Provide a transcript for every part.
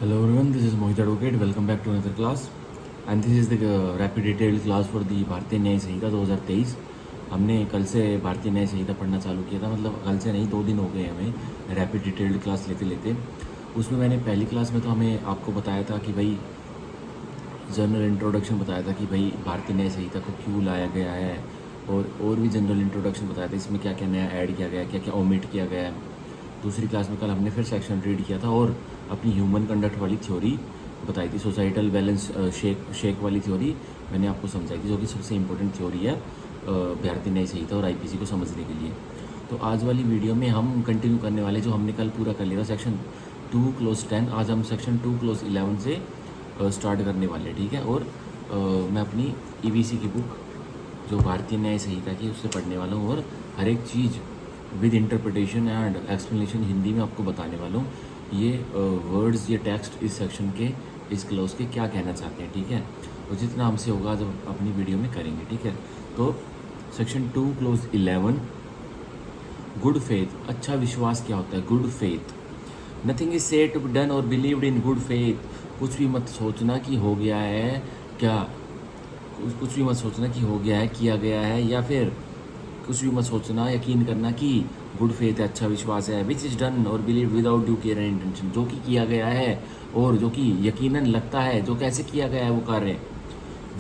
Hello everyone, this is Mohit Advocate. Welcome back to another class. And this is the rapid detailed class for the भारतीय न्याय संहिता 2023. हमने कल से भारतीय न्याय संहिता पढ़ना चालू किया था, मतलब कल से नहीं, 2 दिन हो गए हमें रैपिड डिटेल्ड क्लास लेते लेते। उसमें मैंने पहली क्लास में तो हमें आपको बताया था कि भाई जनरल इंट्रोडक्शन बताया था कि भाई भारतीय न्याय संहिता को क्यों लाया गया है, और भी जनरल इंट्रोडक्शन बताया था, इसमें क्या क्या नया ऐड किया गया है, क्या क्या ओमिट किया गया है। दूसरी क्लास में कल हमने फिर सेक्शन रीड किया था और अपनी ह्यूमन कंडक्ट वाली थ्योरी बताई थी, सोसाइटल बैलेंस शेक वाली थ्योरी मैंने आपको समझाई थी, जो कि सबसे इम्पोर्टेंट थ्योरी है भारतीय न्याय संहिता और आईपीसी को समझने के लिए। तो आज वाली वीडियो में हम कंटिन्यू करने वाले जो हमने कल पूरा कर लिया था सेक्शन 2 क्लोज 10, आज हम सेक्शन 2 क्लोज 11 से स्टार्ट करने वाले, ठीक है। और मैं अपनी ईवीसी की बुक जो भारतीय न्याय संहिता की उससे पढ़ने वाला हूँ और हर एक चीज़ with interpretation and explanation Hindi में आपको बताने वाला हूँ। ये वर्ड्स, ये टेक्स्ट इस सेक्शन के, इस क्लोज के क्या कहना चाहते हैं, ठीक है। और जितना हमसे होगा जब अपनी वीडियो में करेंगे, ठीक है। तो सेक्शन 2 क्लोज 11, गुड फेथ, अच्छा विश्वास क्या होता है। Good faith, nothing is said to be done or believed in good faith. कुछ भी मत सोचना कि हो गया है, क्या कुछ भी मत सोचना कि हो गया है, किया गया है, या फिर कुछ भी मत सोचना, यकीन करना कि गुड फेथ है, अच्छा विश्वास है। विच इज़ डन और believe without due care and intention, जो कि किया गया है और जो कि यकीनन लगता है, जो कैसे किया गया है वो कार्य,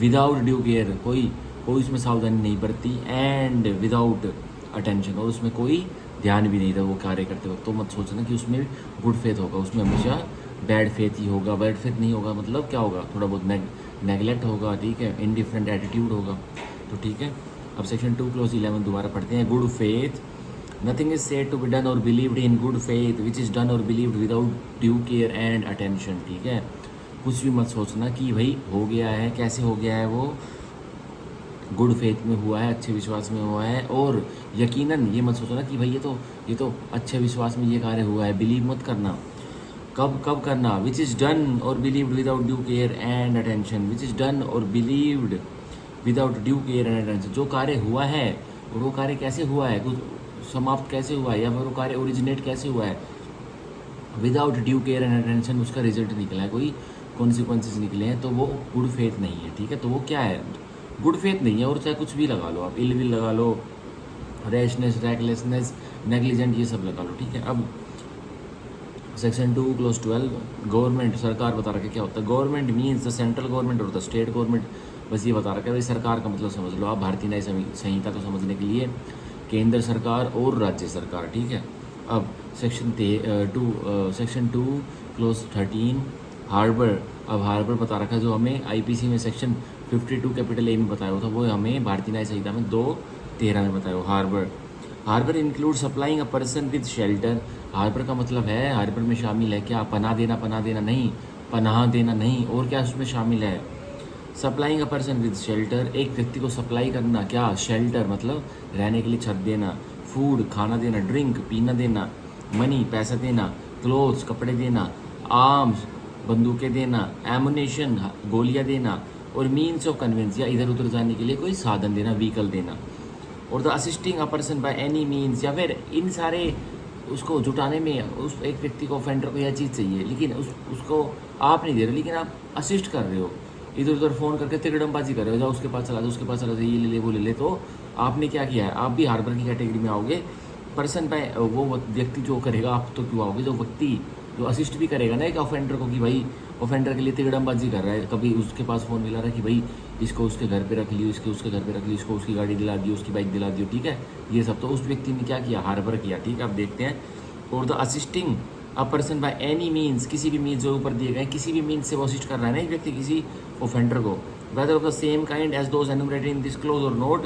विदाउट ड्यू केयर, कोई कोई उसमें सावधानी नहीं बरती, एंड विदाउट अटेंशन, और उसमें कोई ध्यान भी नहीं था वो कार्य करते वक्त। तो मत सोचना कि उसमें गुड फेथ होगा, उसमें हमेशा बैड फेथ ही होगा। बैड फेथ नहीं होगा मतलब क्या होगा, थोड़ा बहुत नेगलेक्ट होगा, ठीक है, इनडिफरेंट एटीट्यूड होगा। तो ठीक है, अब सेक्शन 2 क्लोज 11 दोबारा पढ़ते हैं। Good faith, nothing is said to be done or believed in good faith which is done or believed without due care and attention, ठीक है। कुछ भी मत सोचना कि भाई हो गया है, कैसे हो गया है वो, गुड फेथ में हुआ है, अच्छे विश्वास में हुआ है, और यकीनन ये मत सोचना कि भाई ये तो अच्छे विश्वास में ये कार्य हुआ है। बिलीव मत करना, कब कब करना, which is done or believed without due care and attention. Which is done or believed without due care and attention, जो कार्य हुआ है और वो कार्य कैसे हुआ है, कुछ समाप्त कैसे हुआ है, या फिर वो कार्य ओरिजिनेट कैसे हुआ है, without due care and attention उसका रिजल्ट निकला है, कोई कॉन्सिक्वेंसेज निकले हैं, तो वो गुड फेथ नहीं है, ठीक है। तो वो क्या है, गुड फेथ नहीं है। और चाहे कुछ भी लगा लो आप, इल विल लगा लो, रैशनेस, रैकलेसनेस, नेग्लिजेंट, ये सब लगा लो, ठीक है। अब सेक्शन 2 क्लोज 12, गवर्नमेंट, सरकार बता रखा है क्या होता है। Government means the central government और द स्टेट गवर्नमेंट, बस ये बता रखा है भाई, सरकार का मतलब समझ लो आप भारतीय न्याय संहिता को समझने के लिए, केंद्र सरकार और राज्य सरकार, ठीक है। अब सेक्शन 2 क्लोज 13, हार्बर। अब हार्बर बता रखा है, जो हमें आईपीसी में सेक्शन 52 कैपिटल ए में बताया हुआ था, वो हमें भारतीय न्याय संहिता में 2:13 में बताया हुआ। Harbour, harbour include supplying a person with shelter. Harbour का मतलब है, हार्बर में शामिल है क्या, पनाह देना नहीं, पनाह देना नहीं, और क्या उसमें शामिल है, supplying a person with shelter, एक व्यक्ति को सप्लाई करना, क्या, शेल्टर मतलब रहने के लिए छत देना, फूड खाना देना, ड्रिंक पीना देना, मनी पैसा देना, क्लोथ्स कपड़े देना, आर्म्स बंदूकें देना, एमुनेशन गोलियां देना, और मीन्स ऑफ कन्वेंस या इधर उधर जाने के लिए कोई साधन देना, व्हीकल देना, और the assisting a person by any means, या फिर इन सारे उसको जुटाने में उस एक व्यक्ति को, ऑफेंडर को यह चीज़ चाहिए, लेकिन उसको आप नहीं दे रहे, लेकिन आप असिस्ट कर रहे हो, इधर उधर फ़ोन करके तिकड़मबाजी कर रहे हो, जाओ उसके पास चला जाओ, उसके पास चला जाओ, ये ले ले वो ले ले, तो आपने क्या किया है, आप भी हार्बर की कैटेगरी में आओगे। पर्सन बाय वो व्यक्ति जो करेगा, आप तो क्यों आओगे, जो व्यक्ति जो असिस्ट भी करेगा ना एक ऑफेंडर को, कि भाई ऑफेंडर के लिए तिकड़मबाजी कर रहा है, कभी उसके पास फ़ोन मिला रहा है कि भाई इसको उसके घर पे रख लियो, इसके उसके घर पे रख लियो, इसको उसकी गाड़ी दिला दियो, उसकी बाइक दिला दियो, ठीक है। ये सब तो उस व्यक्ति ने क्या किया, हार्बर किया, ठीक है। अब देखते हैं, और the assisting a person by any means, किसी भी मीन्स जो ऊपर दिए गए, किसी भी मीन्स से वो असिस्ट कर रहा है ना एक व्यक्ति किसी ऑफेंडर को, whether of the same kind as those enumerated in this clause or not,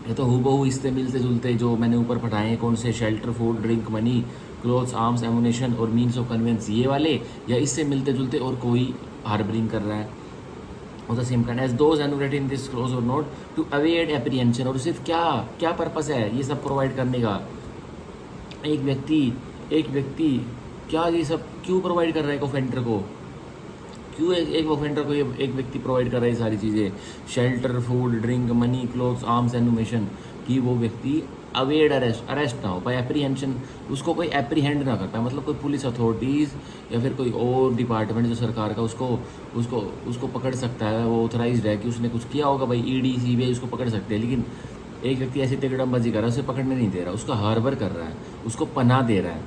ये तो हूबहू इससे मिलते जुलते जो मैंने ऊपर पढ़ाए हैं, कौन से, shelter, food, drink, money, clothes, arms, ammunition और मीन्स ऑफ कन्वेंस, ये वाले, या इससे मिलते जुलते और कोई हार्बरिंग कर रहा है, और the same kind as those enumerated in this clause or not to avoid apprehension, और सिर्फ क्या क्या पर्पस है ये सब प्रोवाइड करने का, एक व्यक्ति क्या ये सब क्यों प्रोवाइड कर रहा है एक ऑफेंडर को, क्यों एक ऑफेंडर को ये एक व्यक्ति प्रोवाइड कर रहा है ये सारी चीज़ें, shelter, food, drink, money, clothes, arms, enumeration, कि वो व्यक्ति अवेड अरेस्ट, अरेस्ट ना हो पाए, एप्रीहेंशन, उसको कोई एप्रीहेंड ना कर पाए, मतलब कोई पुलिस अथॉरिटीज़ या फिर कोई और डिपार्टमेंट जो सरकार का उसको उसको उसको पकड़ सकता है, वो ऑथराइज्ड है कि उसने कुछ किया होगा भाई, ईडी सीबीआई उसको पकड़ सकते हैं। लेकिन एक व्यक्ति ऐसे तिकड़मबाजी कर रहा है, उसे पकड़ने नहीं दे रहा, उसका हार्बर कर रहा है, उसको पनाह दे रहा है।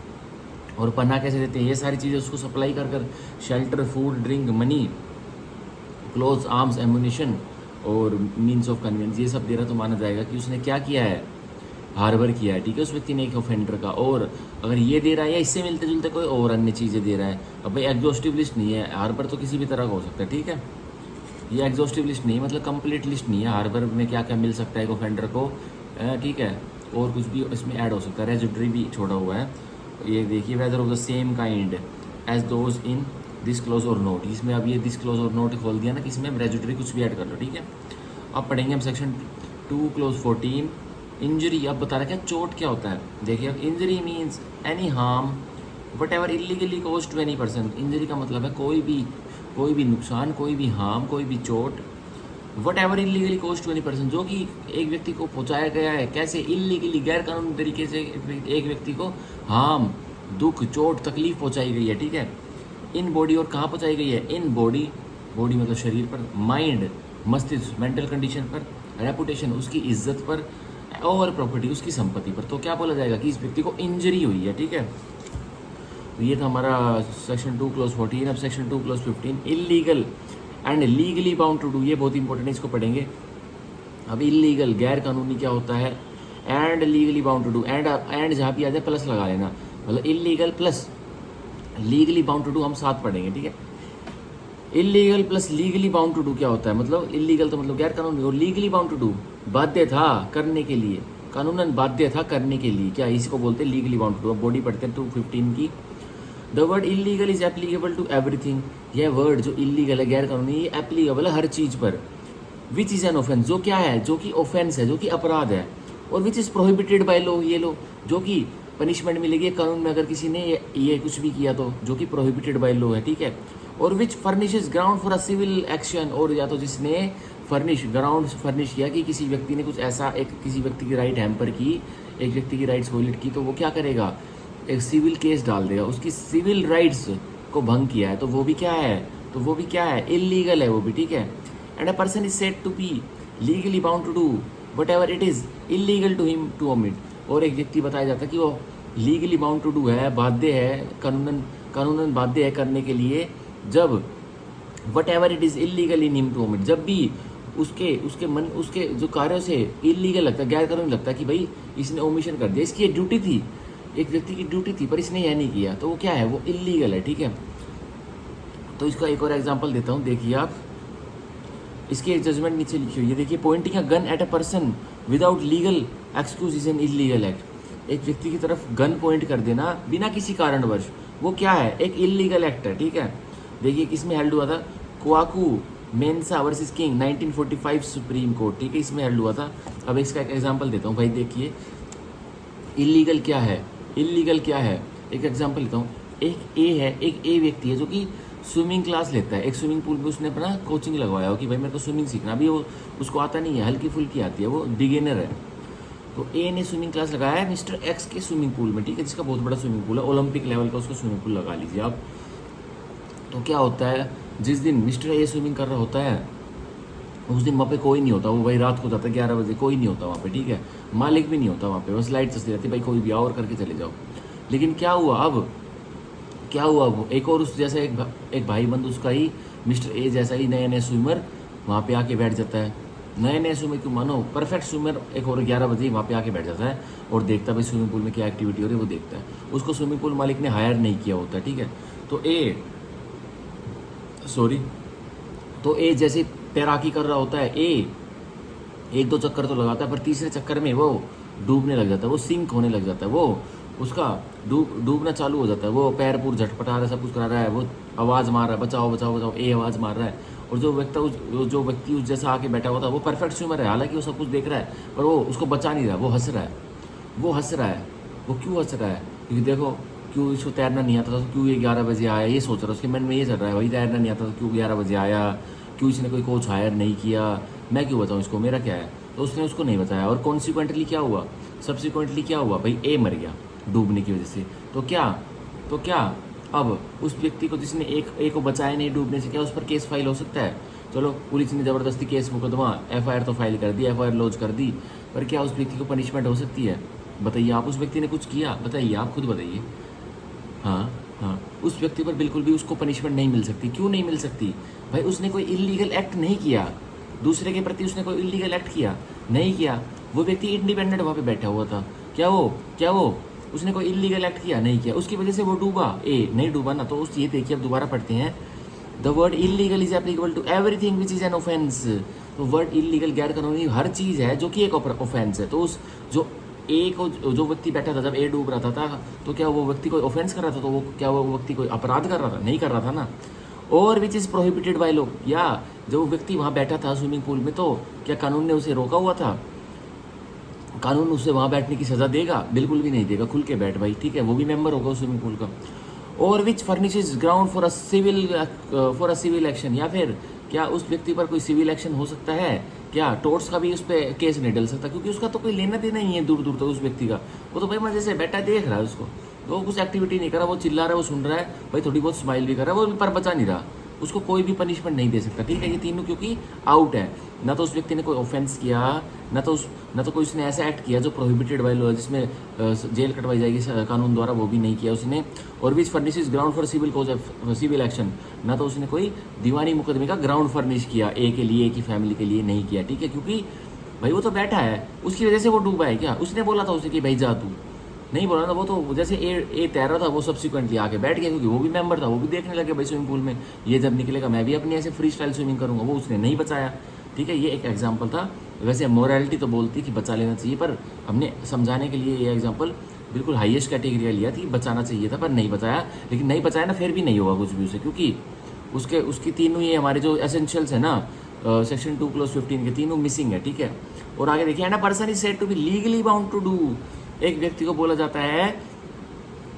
और पनाह कैसे देते हैं, ये सारी चीज़ें उसको सप्लाई कर कर, shelter, food, drink, money, clothes, arms, ammunition और मीन्स ऑफ कन्वीनियंस, ये सब दे रहा तो माना जाएगा कि उसने क्या किया है, हार्बर किया है, ठीक है, उस व्यक्ति ने एक ऑफेंडर का। और अगर ये दे रहा है या इससे मिलते जुलते कोई और अन्य चीज़ें दे रहा है, अब भाई एग्जॉस्टिव लिस्ट नहीं है, हार्बर तो किसी भी तरह का हो सकता है, ठीक है, ये एग्जॉस्टिव लिस्ट नहीं है, मतलब कंप्लीट लिस्ट नहीं है हार्बर में क्या क्या मिल सकता है एक ऑफेंडर को, ठीक है, और कुछ भी इसमें ऐड हो सकता है, रेजिड्री भी छोड़ा हुआ है। ये देखिए, whether of the same kind as those in this clause or not, इसमें अब ये दिस क्लोज और नोट खोल दिया ना कि इसमें हम रेजिड्री कुछ भी ऐड कर लो, ठीक है। अब पढ़ेंगे हम सेक्शन 2 क्लोज 14 इंजरी। अब बता रहा क्या चोट क्या होता है, देखिए अब injury means any harm whatever illegally caused to any person. Injury का मतलब है कोई भी नुकसान, कोई भी हार्म, कोई भी चोट, whatever illegally caused to any person, जो कि एक व्यक्ति को पहुंचाया गया है, कैसे, इलीगली, गैर कानूनी तरीके से एक व्यक्ति को हार्म, दुख, चोट, तकलीफ पहुंचाई गई है, ठीक है, इन बॉडी, और कहाँ पहुंचाई गई है, इन बॉडी, बॉडी मतलब शरीर पर, माइंड मस्तिष्क मेंटल कंडीशन पर, रेपुटेशन उसकी इज्जत पर, और प्रॉपर्टी उसकी संपत्ति पर। तो क्या बोला जाएगा कि इस व्यक्ति को इंजरी हुई है, ठीक है। तो ये था हमारा सेक्शन 2 क्लोज 14। अब section 2 clause 15 illegal and legally bound to do, ये बहुत इंपॉर्टेंट है, इसको पढ़ेंगे। अब इलीगल गैर कानूनी क्या होता है, and legally bound to do, and जहाँ भी आ जाए प्लस लगा लेना, मतलब illegal plus legally bound to do हम साथ पढ़ेंगे, ठीक है। Illegal plus legally bound to do क्या होता है, मतलब इलीगल तो मतलब गैर कानूनी, और लीगली बाउंड टू डू बाध्य था करने के लिए, कानूनन बाध्य था करने के लिए, क्या इसी को बोलते हैं लीगली बाउंड टू डू। अब बॉडी पढ़ते हैं 215 की। The word illegal is applicable to everything, यह वर्ड जो इलीगल है गैर कानूनी, ये एप्लीकेबल है हर चीज़ पर। विच इज़ एन ऑफेंस, जो क्या है, जो कि ऑफेंस है, जो कि अपराध है। और which is prohibited by law, ये लो जो कि पनिशमेंट मिलेगी कानून में अगर किसी ने ये कुछ भी किया तो, जो कि प्रोहिबिटेड बाय लॉ है, ठीक है। और which furnishes ground for a civil action, और या तो जिसने ग्राउंड फर्निश किया कि किसी व्यक्ति ने कुछ ऐसा, एक किसी व्यक्ति की राइट हैम्पर की, एक व्यक्ति की राइट्स वायलेट की, तो वो क्या करेगा, एक सिविल केस डाल देगा, उसकी सिविल राइट्स को भंग किया है, तो वो भी क्या है, तो वो भी क्या है, इलीगल है वो भी, ठीक है। And a person is said to be legally bound to do whatever it is illegal to him to omit, और एक व्यक्ति बताया जाता है कि वो लीगली बाउंड टू डू है, बाध्य है, कानूनन बाध्य है करने के लिए, जब whatever it is illegal in him to omit, जब भी उसके जो कार्यों से इलीगल लगता है, गैर कानूनी लगता है कि भाई इसने ओमिशन कर दिया, इसकी ये ड्यूटी थी, एक व्यक्ति की ड्यूटी थी पर इसने यह नहीं किया, तो वो क्या है, वो इलीगल है, ठीक है। तो इसका एक और एग्जांपल देता हूँ, देखिए आप, इसकी एक जजमेंट नीचे लिखी हुई है, देखिए, pointing a gun at a person without legal excuse is an illegal act, एक व्यक्ति की तरफ गन पॉइंट कर देना बिना किसी कारणवश, वो क्या है, एक इलीगल एक्ट है, ठीक है। देखिए किसमें हेल्ड हुआ था, Kwaku Mensah versus King 1945 Supreme court, ठीक है, इसमें हेल्ड हुआ था। अब इसका एक एग्जांपल देता हूँ भाई, देखिए इलीगल क्या है, इलीगल क्या है, एक एग्जांपल लेता हूँ। एक ए व्यक्ति है जो कि स्विमिंग क्लास लेता है, एक स्विमिंग पूल में उसने अपना कोचिंग लगवाया हो कि भाई मेरे को स्विमिंग सीखना, अभी वो उसको आता नहीं है, हल्की फुल्की आती है, वो बिगिनर है। तो ए ने स्विमिंग क्लास लगाया है मिस्टर एक्स के स्विमिंग पूल में, ठीक है, जिसका बहुत बड़ा स्विमिंग पूल है, ओलंपिक लेवल का उसको स्विमिंग पूल लगा लीजिए आप। तो क्या होता है, जिस दिन मिस्टर ए स्विमिंग कर रहा होता है उस दिन वहाँ पे कोई नहीं होता, वो भाई रात को जाता है 11 बजे, कोई नहीं होता वहाँ पे, ठीक है, मालिक भी नहीं होता वहाँ पे, बस लाइट चलती रहती है, भाई कोई भी आओ और करके चले जाओ। लेकिन क्या हुआ अब, वो एक और उस जैसा एक भाई बंद उसका ही मिस्टर ए जैसा ही नया स्विमर वहाँ पे आके बैठ जाता है, नए स्विमर क्यों मानो परफेक्ट स्विमर, एक और 11 बजे वहाँ पे आके बैठ जाता है और देखता है भाई स्विमिंग पूल में क्या एक्टिविटी हो रही है, वो देखता है, उसको स्विमिंग पूल मालिक ने हायर नहीं किया होता, ठीक है। तो ए जैसे तैराकी कर रहा होता है, ए एक दो चक्कर तो लगाता है, पर तीसरे चक्कर में वो डूबने लग जाता है, वो सिंक होने लग जाता है, वो उसका डूबना चालू हो जाता है, वो पैर पूर झटपटा रहा है, सब कुछ करा रहा है, वो आवाज़ मार रहा है, बचाओ बचाओ बचाओ, ए आवाज़ मार रहा है। और जो व्यक्ति उस जैसा आके बैठा हुआ था वो परफेक्ट स्विमर है, हालांकि वो सब कुछ देख रहा है, पर वो उसको बचा नहीं रहा, वो हंस रहा है, वो क्यों हंस रहा है, क्योंकि देखो क्यों इसको तैरना नहीं आता था, तो क्यों ये 11 बजे आया, ये सोच रहा है, उसके मन में ये चल रहा है, वही तैरना नहीं आता तो क्यों 11 बजे आया, क्यों इसने कोई कोच हायर नहीं किया, मैं क्यों बताऊँ इसको, मेरा क्या है। तो उसने उसको नहीं बताया, और कॉन्सिक्वेंटली क्या हुआ, सब्सिक्वेंटली क्या हुआ भाई, ए मर गया डूबने की वजह से। तो क्या अब उस व्यक्ति को जिसने ए को बचाया नहीं डूबने से, क्या उस पर केस फाइल हो सकता है? चलो पुलिस ने ज़बरदस्ती केस मुकदमा एफआईआर तो फाइल कर दी, एफआईआर लॉन्च कर दी, पर क्या उस व्यक्ति को पनिशमेंट हो सकती है? बताइए आप, उस व्यक्ति ने कुछ किया? बताइए आप खुद बताइए। हाँ हाँ, उस व्यक्ति पर बिल्कुल भी उसको पनिशमेंट नहीं मिल सकती। क्यों नहीं मिल सकती भाई? उसने कोई इलीगल एक्ट नहीं किया, दूसरे के प्रति उसने कोई इलीगल एक्ट किया नहीं किया। वो व्यक्ति इंडिपेंडेंट वहाँ पे बैठा हुआ था। क्या वो उसने कोई इलीगल एक्ट किया नहीं किया, उसकी वजह से वो डूबा? ए नहीं डूबा ना। तो उस ये देखिए, अब दोबारा पढ़ते हैं, the word illegal is applicable to everything which is an offence. तो वर्ड इलीगल गैर कानूनी हर चीज़ है जो कि एक ऑफेंस है। तो उस जो ए को जो व्यक्ति बैठा था जब ए डूब रहा था तो क्या वो व्यक्ति कोई ऑफेंस कर रहा था? तो वो क्या वो व्यक्ति कोई अपराध कर रहा था? नहीं कर रहा था ना। और which is prohibited by law, या जो व्यक्ति वहाँ बैठा था स्विमिंग पूल में, तो क्या कानून ने उसे रोका हुआ था? कानून उसे वहाँ बैठने की सज़ा देगा? बिल्कुल भी नहीं देगा। खुल के बैठ भाई, ठीक है, वो भी मेंबर होगा स्विमिंग पूल का। और which furnishes ground for a civil action, या फिर क्या उस व्यक्ति पर कोई सिविल एक्शन हो सकता है? क्या टोर्ट्स का भी उस पर केस नहीं डल सकता? क्योंकि उसका तो कोई लेना देना नहीं है दूर दूर तक उस व्यक्ति का। वो तो भाई मजे से बैठा देख रहा है उसको, तो वो कुछ एक्टिविटी नहीं कर रहा, वो चिल्ला रहा है, वो सुन रहा है भाई, थोड़ी बहुत स्माइल भी कर रहा है, वो भी पर बचा नहीं रहा। उसको कोई भी पनिशमेंट नहीं दे सकता, ठीक है। ये तीनों क्योंकि आउट है। ना तो उस व्यक्ति ने कोई ऑफेंस किया, ना तो कोई उसने ऐसा एक्ट किया जो प्रोहिबिटेड बाय लॉ, जिसमें जेल कटवाई जाएगी कानून द्वारा, वो भी नहीं किया उसने। और which furnishes ground for civil action, ना तो उसने कोई दीवानी मुकदमे का ग्राउंड फर्निश किया ए के लिए, ए की फैमिली के लिए नहीं किया, ठीक है। क्योंकि भाई वो तो बैठा है, उसकी वजह से वो डूबा है। क्या उसने बोला था उसे कि भाई जा तू? नहीं बोला ना। वो तो जैसे ए तैर रहा था, वो सब्सिक्वेंटली आके बैठ गया, क्योंकि वो भी मेंबर था, वो भी देखने लगे भाई स्विमिंग पूल में, ये जब निकलेगा मैं भी अपनी ऐसे फ्री स्टाइल स्विमिंग करूंगा। वो उसने नहीं बचाया, ठीक है। ये एक एग्जाम्पल था। वैसे मोरालिटी तो बोलती कि बचा लेना चाहिए, पर हमने समझाने के लिए ये एग्जाम्पल बिल्कुल हाईएस्ट कैटेगरी का लिया थी, बचाना चाहिए था पर नहीं बचाया। लेकिन नहीं बचाया ना, फिर भी नहीं होगा कुछ भी उसे, क्योंकि उसकी तीनों ये हमारे जो एसेंशियल्स है ना, सेक्शन 2 क्लॉज 15 के तीनों मिसिंग है, ठीक है। और आगे देखिए, and a person is said to be legally bound to do, एक व्यक्ति को बोला जाता है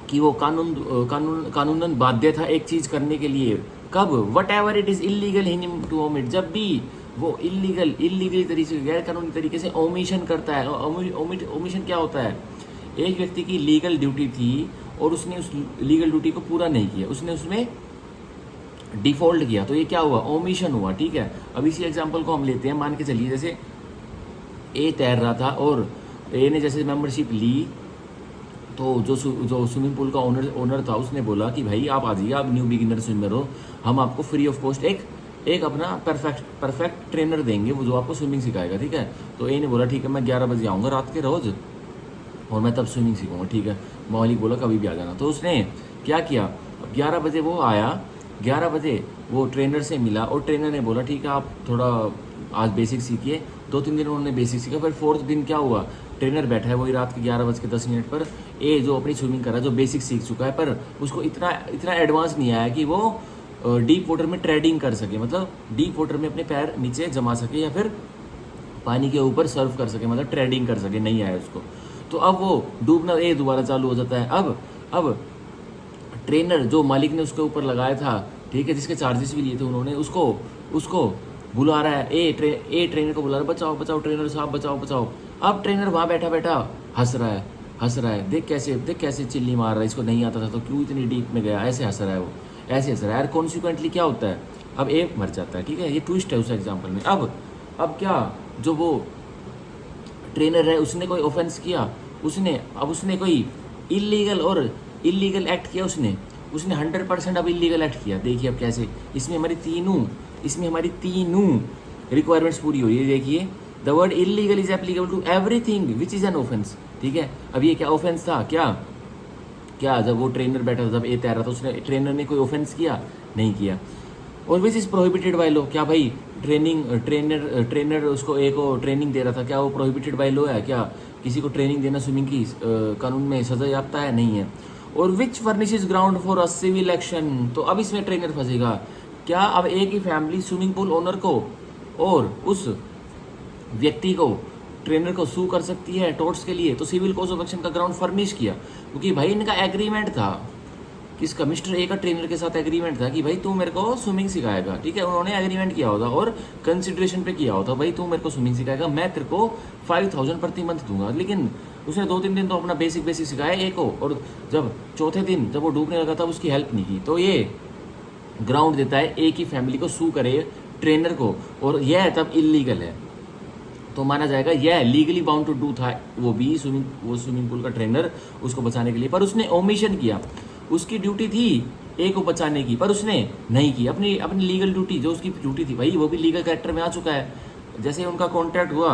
कि वो कानूनन बाध्य था एक चीज करने के लिए। कब? Whatever it is illegal him to omit, जब भी वो इलीगली तरीके से, गैर कानूनी तरीके से ओमिशन करता है। ओमिशन क्या होता है? एक व्यक्ति की लीगल ड्यूटी थी और उसने उस लीगल ड्यूटी को पूरा नहीं किया, उसने उसमें डिफॉल्ट किया, तो ये क्या हुआ? ओमिशन हुआ, ठीक है। अब इसी एग्जाम्पल को हम लेते हैं, मान के चलिए जैसे ए तैर रहा था और ए ने जैसे मेंबरशिप ली, तो जो स्विमिंग पूल का ओनर था उसने बोला कि भाई आप आ जाइए, आप न्यू बिगिनर स्विमर हो, हम आपको फ्री ऑफ कॉस्ट एक अपना परफेक्ट ट्रेनर देंगे, वो जो आपको स्विमिंग सिखाएगा, ठीक है। तो ए ने बोला ठीक है, मैं 11 बजे आऊँगा रात के रोज़ और मैं तब स्विमिंग सीखूंगा, ठीक है। मालिक बोला कभी भी आ जाना। तो उसने क्या किया, 11 बजे वो आया, 11 बजे वो ट्रेनर से मिला और ट्रेनर ने बोला ठीक है आप थोड़ा आज बेसिक सीखिए। 2-3 दिन उन्होंने बेसिक सीखा, फिर 4th दिन क्या हुआ, ट्रेनर बैठा है वही रात के 11:10 पर, ए जो अपनी स्विमिंग कर रहा है, जो बेसिक सीख चुका है, पर उसको इतना एडवांस नहीं आया कि वो डीप वाटर में ट्रेडिंग कर सके, मतलब डीप वाटर में अपने पैर नीचे जमा सके या फिर पानी के ऊपर सर्व कर सके, मतलब ट्रेडिंग कर सके, नहीं आया उसको। तो अब वो डूबना ए दोबारा चालू हो जाता है। अब ट्रेनर जो मालिक ने उसके ऊपर लगाया था, ठीक है, जिसके चार्जेस भी लिए थे उन्होंने, उसको बुला रहा है, ए ट्रेनर को बुला रहा है, बचाओ बचाओ ट्रेनर साहब, बचाओ बचाओ। अब ट्रेनर वहाँ बैठा हंस रहा है, देख कैसे चिल्ली मार रहा है, इसको नहीं आता था तो क्यों इतनी डीप में गया, ऐसे हंस रहा है वो, ऐसे हंस रहा है यार। कॉन्सिक्वेंटली क्या होता है, अब ए मर जाता है, ठीक है। ये ट्विस्ट है उस एग्जाम्पल में। अब क्या, जो वो ट्रेनर है उसने कोई ऑफेंस किया, उसने कोई इलीगल एक्ट किया, उसने 100% अब इलीगल एक्ट किया। देखिए अब कैसे, इसमें हमारी तीनों रिक्वायरमेंट्स पूरी हुई है। देखिए, the word illegal is applicable to everything which is an offence, ठीक है। अब ये क्या ऑफेंस था? क्या जब वो ट्रेनर बैठा था, जब ए तैर रहा था, उसने ट्रेनर ने कोई ऑफेंस किया? नहीं किया। और which is prohibited by law, क्या भाई ट्रेनर उसको ए को ट्रेनिंग दे रहा था, क्या वो प्रोहिबिटेड बाय लॉ है? क्या किसी को ट्रेनिंग देना स्विमिंग की कानून में सजा याफ्ता है? नहीं है। और which furnishes ground for a civil action, तो अब इसमें ट्रेनर फंसेगा। क्या अब एक ही फैमिली स्विमिंग पूल ओनर को और उस व्यक्ति को, ट्रेनर को सू कर सकती है टोर्ट्स के लिए? तो सिविल कॉज ऑफ एक्शन का ग्राउंड फर्निश किया, क्योंकि भाई इनका एग्रीमेंट था किसका, मिस्टर ए का ट्रेनर के साथ एग्रीमेंट था कि भाई तू मेरे को स्विमिंग सिखाएगा, ठीक है, उन्होंने एग्रीमेंट किया होता और कंसिडरेशन पे किया होता, भाई तू मेरे को स्विमिंग सिखाएगा, मैं तेरे को 5,000 प्रति मंथ दूंगा। लेकिन उसने 2-3 दिन तो अपना बेसिक सिखाया ए को, और जब चौथे दिन जब वो डूबने लगा तब उसकी हेल्प नहीं की, तो ये ग्राउंड देता है ए की फैमिली को सू करे ट्रेनर को, और यह तब इलीगल है, तो माना जाएगा यह लीगली बाउंड टू डू था, वो भी स्विमिंग पूल का ट्रेनर उसको बचाने के लिए, पर उसने ओमिशन किया। उसकी ड्यूटी थी ए को बचाने की, पर उसने नहीं की अपनी अपनी लीगल ड्यूटी, जो उसकी ड्यूटी थी, भाई वो भी लीगल कैरेक्टर में आ चुका है। जैसे उनका कॉन्ट्रैक्ट हुआ,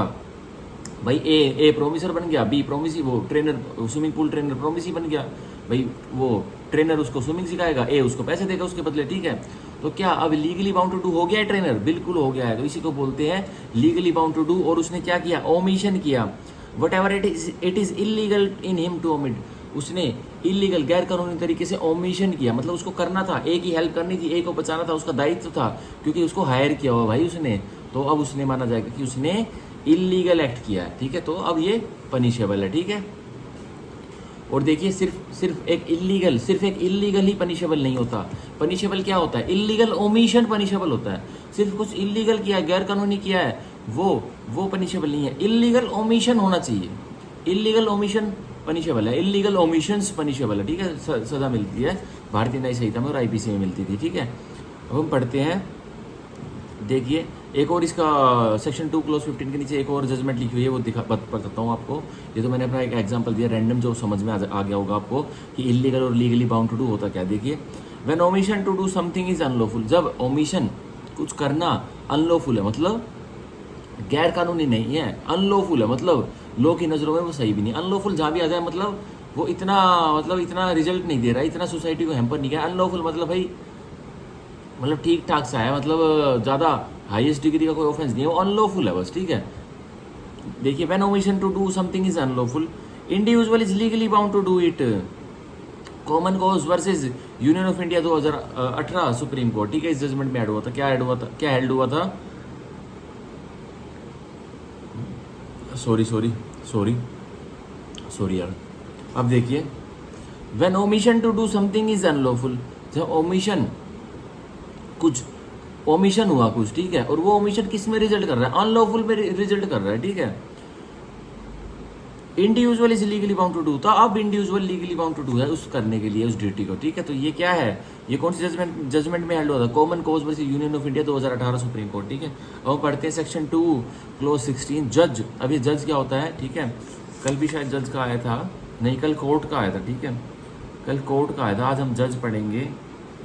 भाई ए प्रोमिसर बन गया, बी प्रोमिसी वो trainer swimming pool trainer promisee बन गया, भाई वो ट्रेनर उसको स्विमिंग सिखाएगा, ए उसको पैसे देगा उसके बदले, ठीक है। तो क्या अब लीगली बाउंड टू डू हो गया है ट्रेनर? बिल्कुल हो गया है, तो इसी को बोलते हैं लीगली बाउंड टू डू। और उसने क्या किया, ओमिशन किया, whatever it is illegal in him to omit, उसने इलीगल गैर कानूनी तरीके से ओमिशन किया, मतलब उसको करना था, ए की हेल्प करनी थी, ए को बचाना था, उसका दायित्व था, क्योंकि उसको हायर किया हुआ भाई उसने, तो अब उसने माना जाएगा कि उसने इलीगल एक्ट किया है, ठीक है, तो अब ये पनिशेबल है, ठीक है। और देखिए सिर्फ एक इलीगल ही पनिशेबल नहीं होता, पनिशेबल क्या होता है, इलीगल ओमिशन पनिशेबल होता है। सिर्फ कुछ इलीगल किया है, गैर कानूनी किया है, वो पनिशेबल नहीं है, इलीगल ओमिशन होना चाहिए, इलीगल ओमिशन पनिशेबल है, इलीगल ओमिशंस पनिशेबल है, ठीक है, सजा मिलती है भारतीय न्याय संहिता में और आईपीसी में मिलती थी, ठीक है। अब हम पढ़ते हैं, देखिए एक और इसका सेक्शन 2 क्लॉज 15 के नीचे एक और जजमेंट लिखी हुई है, वो बताता हूँ आपको। ये तो मैंने अपना एक एग्जांपल दिया रैंडम, जो समझ में आ गया होगा आपको कि इलीगल और लीगली बाउंड टू डू होता क्या। देखिए, when omission to do something is unlawful, जब ओमिशन कुछ करना अनलॉफुल है, मतलब गैर कानूनी नहीं है, अनलॉफुल है, मतलब लॉ की नज़रों में वो सही भी नहीं। अनलॉफुल जहाँ भी आ जाए मतलब वो इतना रिजल्ट नहीं दे रहा है, इतना सोसाइटी को हैम्पर नहीं किया। अनलॉफुल मतलब भाई मतलब ठीक ठाक सा है, मतलब ज़्यादा हाईएस्ट डिग्री का कोई ऑफेंस नहीं है, वो अनलॉफुल है बस, ठीक है। देखिए, when omission to do something is unlawful, individual is legally bound to do it. Common cause versus union of India 2018 supreme court, ठीक है, इस जजमेंट में ऐड हुआ था, क्या हेल्ड हुआ था, सॉरी यार। अब देखिए, when omission to do something is unlawful, जब ओमिशन हुआ कुछ, ठीक है, और वो ओमिशन किस में रिजल्ट कर रहा है, अनलॉफुल में रिजल्ट कर रहा है, ठीक है। Individual is legally bound to do, तो अब individual legally bound to do है उस करने के लिए, उस ड्यूटी को, ठीक है। तो ये क्या है, ये कौन सी जजमेंट में हेल्ड हुआ था, common cause versus union of India 2018 supreme court, ठीक है। अब पढ़ते हैं सेक्शन 2 क्लॉज 16 जज। अब ये जज क्या होता है, ठीक है, कल भी शायद जज का आया था, नहीं कल कोर्ट का आया था, ठीक है, कल कोर्ट का आया था, आज हम जज पढ़ेंगे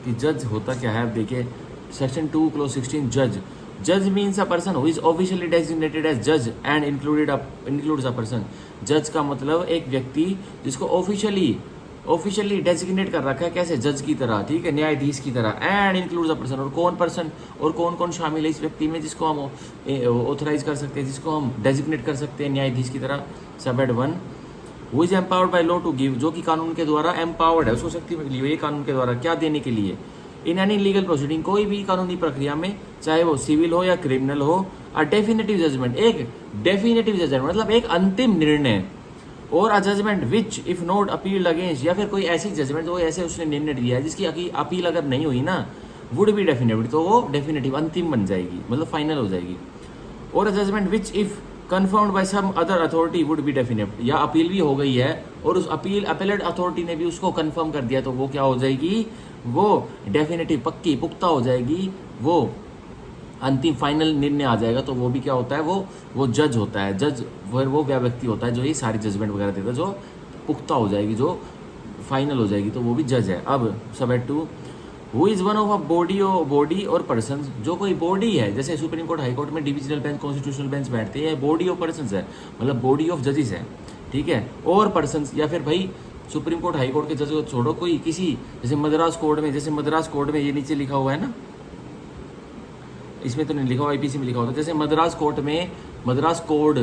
कि जज होता क्या है। अब देखिए सेक्शन 2 क्लॉज 16 जज means a person who is officially designated as जज एंड इंक्लूड्स अ पर्सन। जज का मतलब एक व्यक्ति जिसको ऑफिशियली डेजिग्नेट कर रखा है, कैसे, जज की तरह, ठीक है, न्यायाधीश की तरह, एंड इंक्लूड्स अ पर्सन, और कौन शामिल है इस व्यक्ति में जिसको हम ऑथराइज कर सकते हैं, जिसको हम डेजिग्नेट कर सकते हैं न्यायाधीश की तरह। सब एड 1 who is empowered by law to give, जो कि कानून के द्वारा एम्पावर्ड है, उसको शक्ति मिली हुई है कानून के द्वारा क्या देने के लिए। इन एनी लीगल प्रोसीडिंग, कोई भी कानूनी प्रक्रिया में, चाहे वो सिविल हो या क्रिमिनल हो, अ डेफिनेटिव जजमेंट, एक डेफिनेटिव जजमेंट मतलब एक अंतिम निर्णय, और a judgment which if not appealed against, या फिर कोई ऐसी जजमेंट जो ऐसे उसने निर्णय दिया है जिसकी अपील अगर नहीं हुई ना, वुड बी डेफिनेटिव, तो वो डेफिनेटिव अंतिम बन जाएगी, मतलब फाइनल हो जाएगी। और a judgment which if confirmed by some other authority would be definitive, या अपील भी हो गई है और उस अपीलेट अथॉरिटी ने भी उसको कन्फर्म कर दिया, तो वो क्या हो जाएगी, वो डेफिनेटिव पक्की पुख्ता हो जाएगी, वो अंतिम फाइनल निर्णय आ जाएगा, तो वो भी क्या होता है, वो जज होता है। जज वो व्यक्ति होता है जो ये सारी जजमेंट वगैरह देता है, जो पुख्ता हो जाएगी, जो फाइनल हो जाएगी, तो वो भी जज है। अब सब एट 2 who is one of a body और पर्सन, जो कोई बॉडी है, जैसे सुप्रीम कोर्ट हाई कोर्ट में डिविजनल बेंच कॉन्स्टिट्यूशनल बेंच बैठते हैं, बॉडी ऑफ पर्सन है, मतलब बॉडी ऑफ जजेस है, ठीक है, और पर्सन, या फिर भाई सुप्रीम कोर्ट हाई कोर्ट के जज को छोड़ो, कोई किसी, जैसे मद्रास कोर्ट में ये नीचे लिखा हुआ है ना, इसमें तो नहीं लिखा हुआ, आईपीसी में लिखा होता है, जैसे मद्रास कोर्ट में मद्रास कोड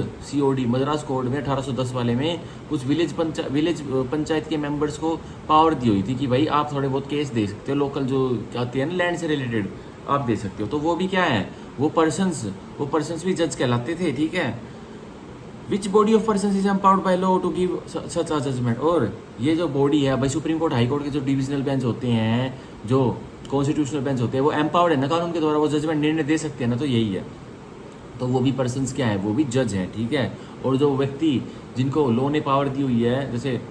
में 1810 वाले में कुछ विलेज पंचायत के मेंबर्स को पावर दी हुई थी कि भाई आप थोड़े बहुत केस दे सकते हो, लोकल जो आती है ना लैंड से रिलेटेड, आप दे सकते हो, तो वो भी क्या है, वो पर्सन्स भी जज कहलाते थे, ठीक है। Which body of person is empowered by law to give such a judgement. और ये जो बॉडी है भाई, सुप्रीम कोर्ट हाई कोर्ट के जो डिविजनल बेंच होते हैं, जो कॉन्स्टिट्यूशनल बेंच होते हैं, वो एम्पावर्ड है ना कानून के द्वारा, वो जजमेंट निर्णय दे सकते हैं ना, तो यही है। तो वो भी पर्सन्स क्या है, वो भी जज हैं, ठीक है। और जो व्यक्ति जिनको लॉ ने पावर दी हुई है, जैसे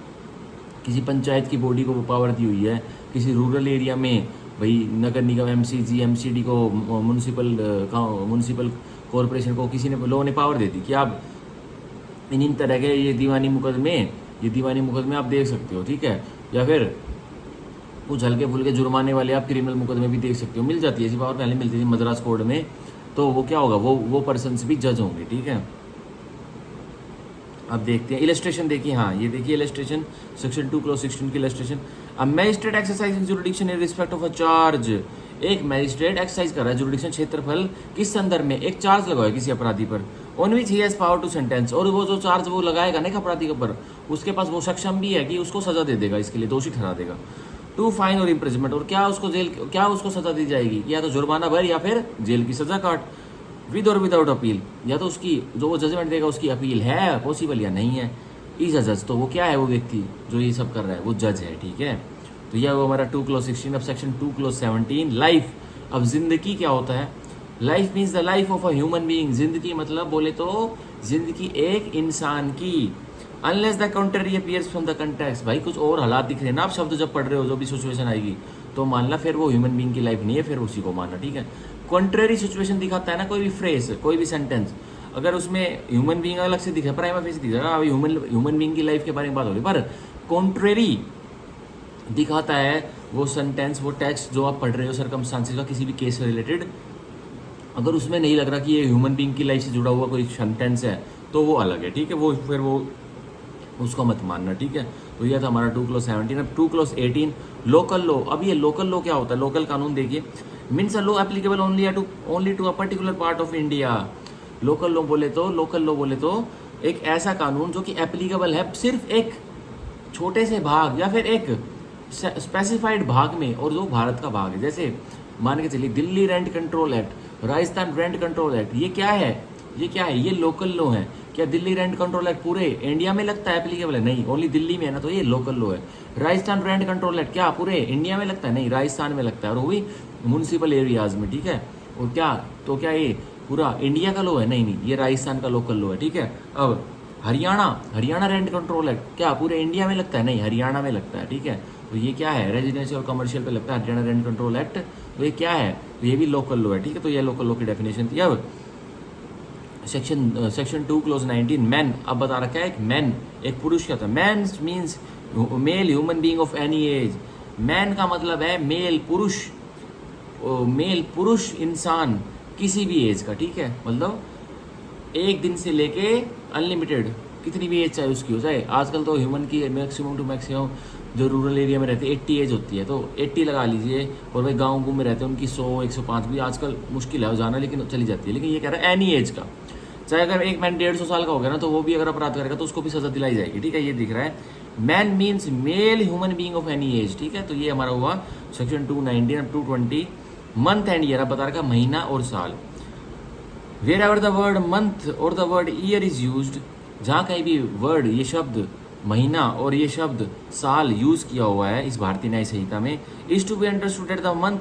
किसी पंचायत की बॉडी को वो पावर दी हुई है, किसी रूरल एरिया में भाई नगर निगम एमसीजी एमसीडी को म्यूनसिपल कॉरपोरेशन को किसी ने लॉ ने पावर दे दी कि आप इन तरह के ये दीवानी मुकदमे आप देख सकते हो, ठीक है। या फिर कुछ हल्के फुल्के जुर्माने वाले आप क्रिमिनल मुकदमे भी देख सकते हो, मिल जाती है ऐसी पावर, पहले मिलती थी मद्रास कोर्ट में। तो वो क्या होगा, वो पर्सन भी जज होंगे, ठीक है। अब देखते हैं इलस्ट्रेशन, देखिए हाँ ये देखिए इलस्ट्रेशन, सेक्शन 2 क्लॉज 16 की illustration. A magistrate exercising jurisdiction in respect of a charge. एक मैजिस्ट्रेट एक्सरसाइज कर रहा है जुरिडिक्शन, क्षेत्रफल, किस संदर्भ में, एक चार्ज लगाया किसी अपराधी पर, on which he has power to sentence. और वो जो चार्ज वो लगाएगा ना एक अपराधी के ऊपर, उसके पास वो सक्षम भी है कि उसको सजा दे देगा, इसके लिए दोषी ठहरा देगा। टू फाइन और इम्प्रिजमेंट, और क्या उसको सजा दी जाएगी, या तो जुर्माना भर या फिर जेल की सजा काट, विद और विदाउट अपील। या तो उसकी जो वो जजमेंट देगा उसकी अपील है पॉसिबल या नहीं है। इज अ जज, तो वो क्या है, वो व्यक्ति जो ये सब कर रहा है वो जज है, ठीक है। तो यह वो हमारा 2 क्लॉज 16। अब सेक्शन 2 क्लॉज 17 लाइफ। अब जिंदगी क्या होता है, life means the life of a human being. जिंदगी मतलब बोले तो जिंदगी एक इंसान की, unless the country appears from the context. भाई कुछ और हालात दिख रहे हैं ना, आप शब्द जब पढ़ रहे हो, जो भी सिचुएशन आएगी तो मानना फिर वो ह्यूमन बीइंग की लाइफ नहीं है, फिर उसी को मानना, ठीक है। कॉन्ट्रेरी सिचुएशन दिखाता है ना कोई भी फ्रेज, कोई भी सेंटेंस, अगर उसमें ह्यूमन बीइंग अलग से दिखे, प्राइमा फेस दिखेगा, अभी ह्यूमन बीइंग की लाइफ के बारे में बात हो रही, पर कॉन्ट्रेरी दिखाता है वो सेंटेंस, वो टेक्स्ट जो आप पढ़ रहे हो सर्कमस्टांसेस का, किसी भी केस से रिलेटेड, अगर उसमें नहीं लग रहा कि ये ह्यूमन बीइंग की लाइफ से जुड़ा हुआ कोई सेंटेंस है तो वो अलग है, ठीक है। वो फिर वो उसको मत मानना, ठीक है। तो यह था हमारा 2 क्लॉज 17। अब 2 क्लॉज 18 लोकल लॉ। अब ये लोकल लॉ क्या होता है, लोकल कानून देखिए, means a law applicable only to a particular part of India. Local law बोले तो एक ऐसा कानून जो कि एप्लीकेबल है सिर्फ एक छोटे से भाग या फिर एक स्पेसिफाइड भाग में, और जो भारत का भाग है। जैसे मान के चलिए Delhi rent control act, Rajasthan rent control act, ये क्या है, ये लोकल लॉ है। क्या दिल्ली रेंट कंट्रोल एक्ट पूरे इंडिया में लगता है एप्लीकेबल है, नहीं, ओनली दिल्ली में है ना, तो ये लोकल लॉ है। राजस्थान रेंट कंट्रोल एक्ट क्या पूरे इंडिया में लगता है, नहीं, राजस्थान में लगता है, और वो भी म्यूनसिपल एरियाज में, ठीक है। और क्या ये पूरा इंडिया का लॉ है, नहीं, ये राजस्थान का लोकल लॉ है, ठीक है। अब हरियाणा रेंट कंट्रोल एक्ट क्या पूरे इंडिया में लगता है, नहीं, हरियाणा में लगता है, ठीक है। तो ये क्या है, रेजिडेंशियल और कमर्शियल पे लगता है हरियाणा रेंट कंट्रोल एक्ट, तो ये क्या है, तो ये भी लोकल लॉ है, ठीक है। तो ये लोकल लॉ की डेफिनेशन थी। अब सेक्शन 2 क्लॉज 19 मैन। अब बता रखा है एक मैन, एक पुरुष क्या था, man means male human being of any as. Man का मतलब है मेल पुरुष इंसान किसी भी एज का, ठीक है। मतलब एक दिन से लेके अनलिमिटेड कितनी भी एज चाहे उसकी हो जाए। आजकल तो ह्यूमन की मैक्सिमम टू मैक्सिमम जो रूरल एरिया में रहते हैं 80 एज होती है, तो 80 लगा लीजिए। और भाई गाँव में रहते हैं उनकी 100-105 भी आजकल मुश्किल है जाना, लेकिन चली जाती है। लेकिन ये कह रहा है एनी एज का, चाहे अगर एक मैन 150 साल का हो गया ना, तो वो भी अगर अपराध करेगा तो उसको भी सजा दिलाई जाएगी, ठीक है। ये दिख रहा है man means male human being of any as, ठीक है। तो ये हमारा हुआ सेक्शन 219। अब 220 मंथ एंड ईयर। अब बता रखा महीना और साल। Wherever the word month or the word year is used, जहाँ कहीं भी वर्ड, ये शब्द महीना और ये शब्द साल यूज किया हुआ है इस भारतीय न्याय संहिता में, is to be understood at the month,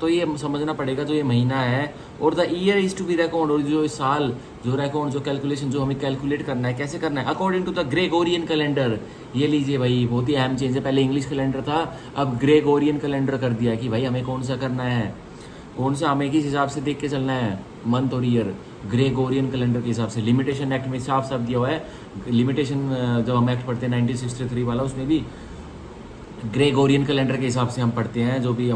तो ये समझना पड़ेगा जो ये महीना है, और the year is to be record, और जो साल जो रिकॉर्ड जो कैलकुलेशन जो हमें कैलकुलेट करना है, कैसे करना है, according to the Gregorian calendar. ये लीजिए भाई, बहुत ही अहम चेंज है, पहले इंग्लिश कैलेंडर था, अब ग्रेगोरियन कैलेंडर कर दिया कि भाई हमें कौन सा करना है, कौन सा हमें किस हिसाब से देख के चलना है, मंथ और ईयर ग्रेगोरियन कैलेंडर के हिसाब से। लिमिटेशन एक्ट में साफ साफ दिया हुआ है, लिमिटेशन जब हम एक्ट पढ़ते हैं 1963 वाला, उसमें भी ग्रेगोरियन कैलेंडर के हिसाब से हम पढ़ते हैं, जो भी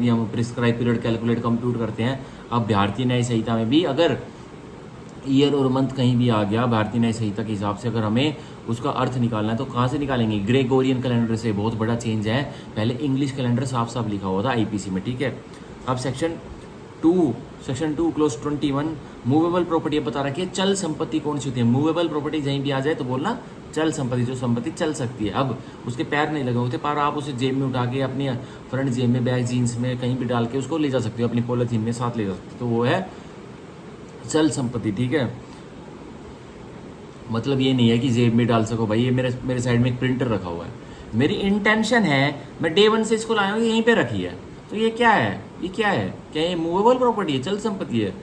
हम प्रिस्क्राइब पीरियड कैलकुलेट कंप्यूट करते हैं। अब भारतीय न्याय संहिता में भी अगर ईयर और मंथ कहीं भी आ गया भारतीय न्याय संहिता के हिसाब से, अगर हमें उसका अर्थ निकालना है तो कहाँ से निकालेंगे, ग्रेगोरियन कैलेंडर से। बहुत बड़ा चेंज है, पहले इंग्लिश कैलेंडर साफ साफ लिखा हुआ था आईपीसी में, ठीक है। अब सेक्शन 2 क्लोज 21 मूवेबल प्रॉपर्टी बता रखी है, चल संपत्ति कौन सी होती है। मूवेबल प्रॉपर्टी कहीं भी आ जाए तो बोलना चल संपत्ति, जो संपत्ति चल सकती है। अब उसके पैर नहीं लगे होते, पर आप उसे जेब में उठा के अपनी फ्रंट जेब में, बैग जीन्स में कहीं भी डाल के उसको ले जा सकते हो, अपनी पॉलिथीन में साथ ले जा सकते हो, तो वो है चल संपत्ति, ठीक है। मतलब ये नहीं है कि जेब में डाल सको भाई, ये मेरे मेरे साइड में एक प्रिंटर रखा हुआ है, मेरी इंटेंशन है मैं डे वन से इसको लाया हूँ, यहीं पे रखी है, तो ये क्या है, ये क्या है, क्या ये मूवेबल प्रॉपर्टी है, चल संपत्ति है,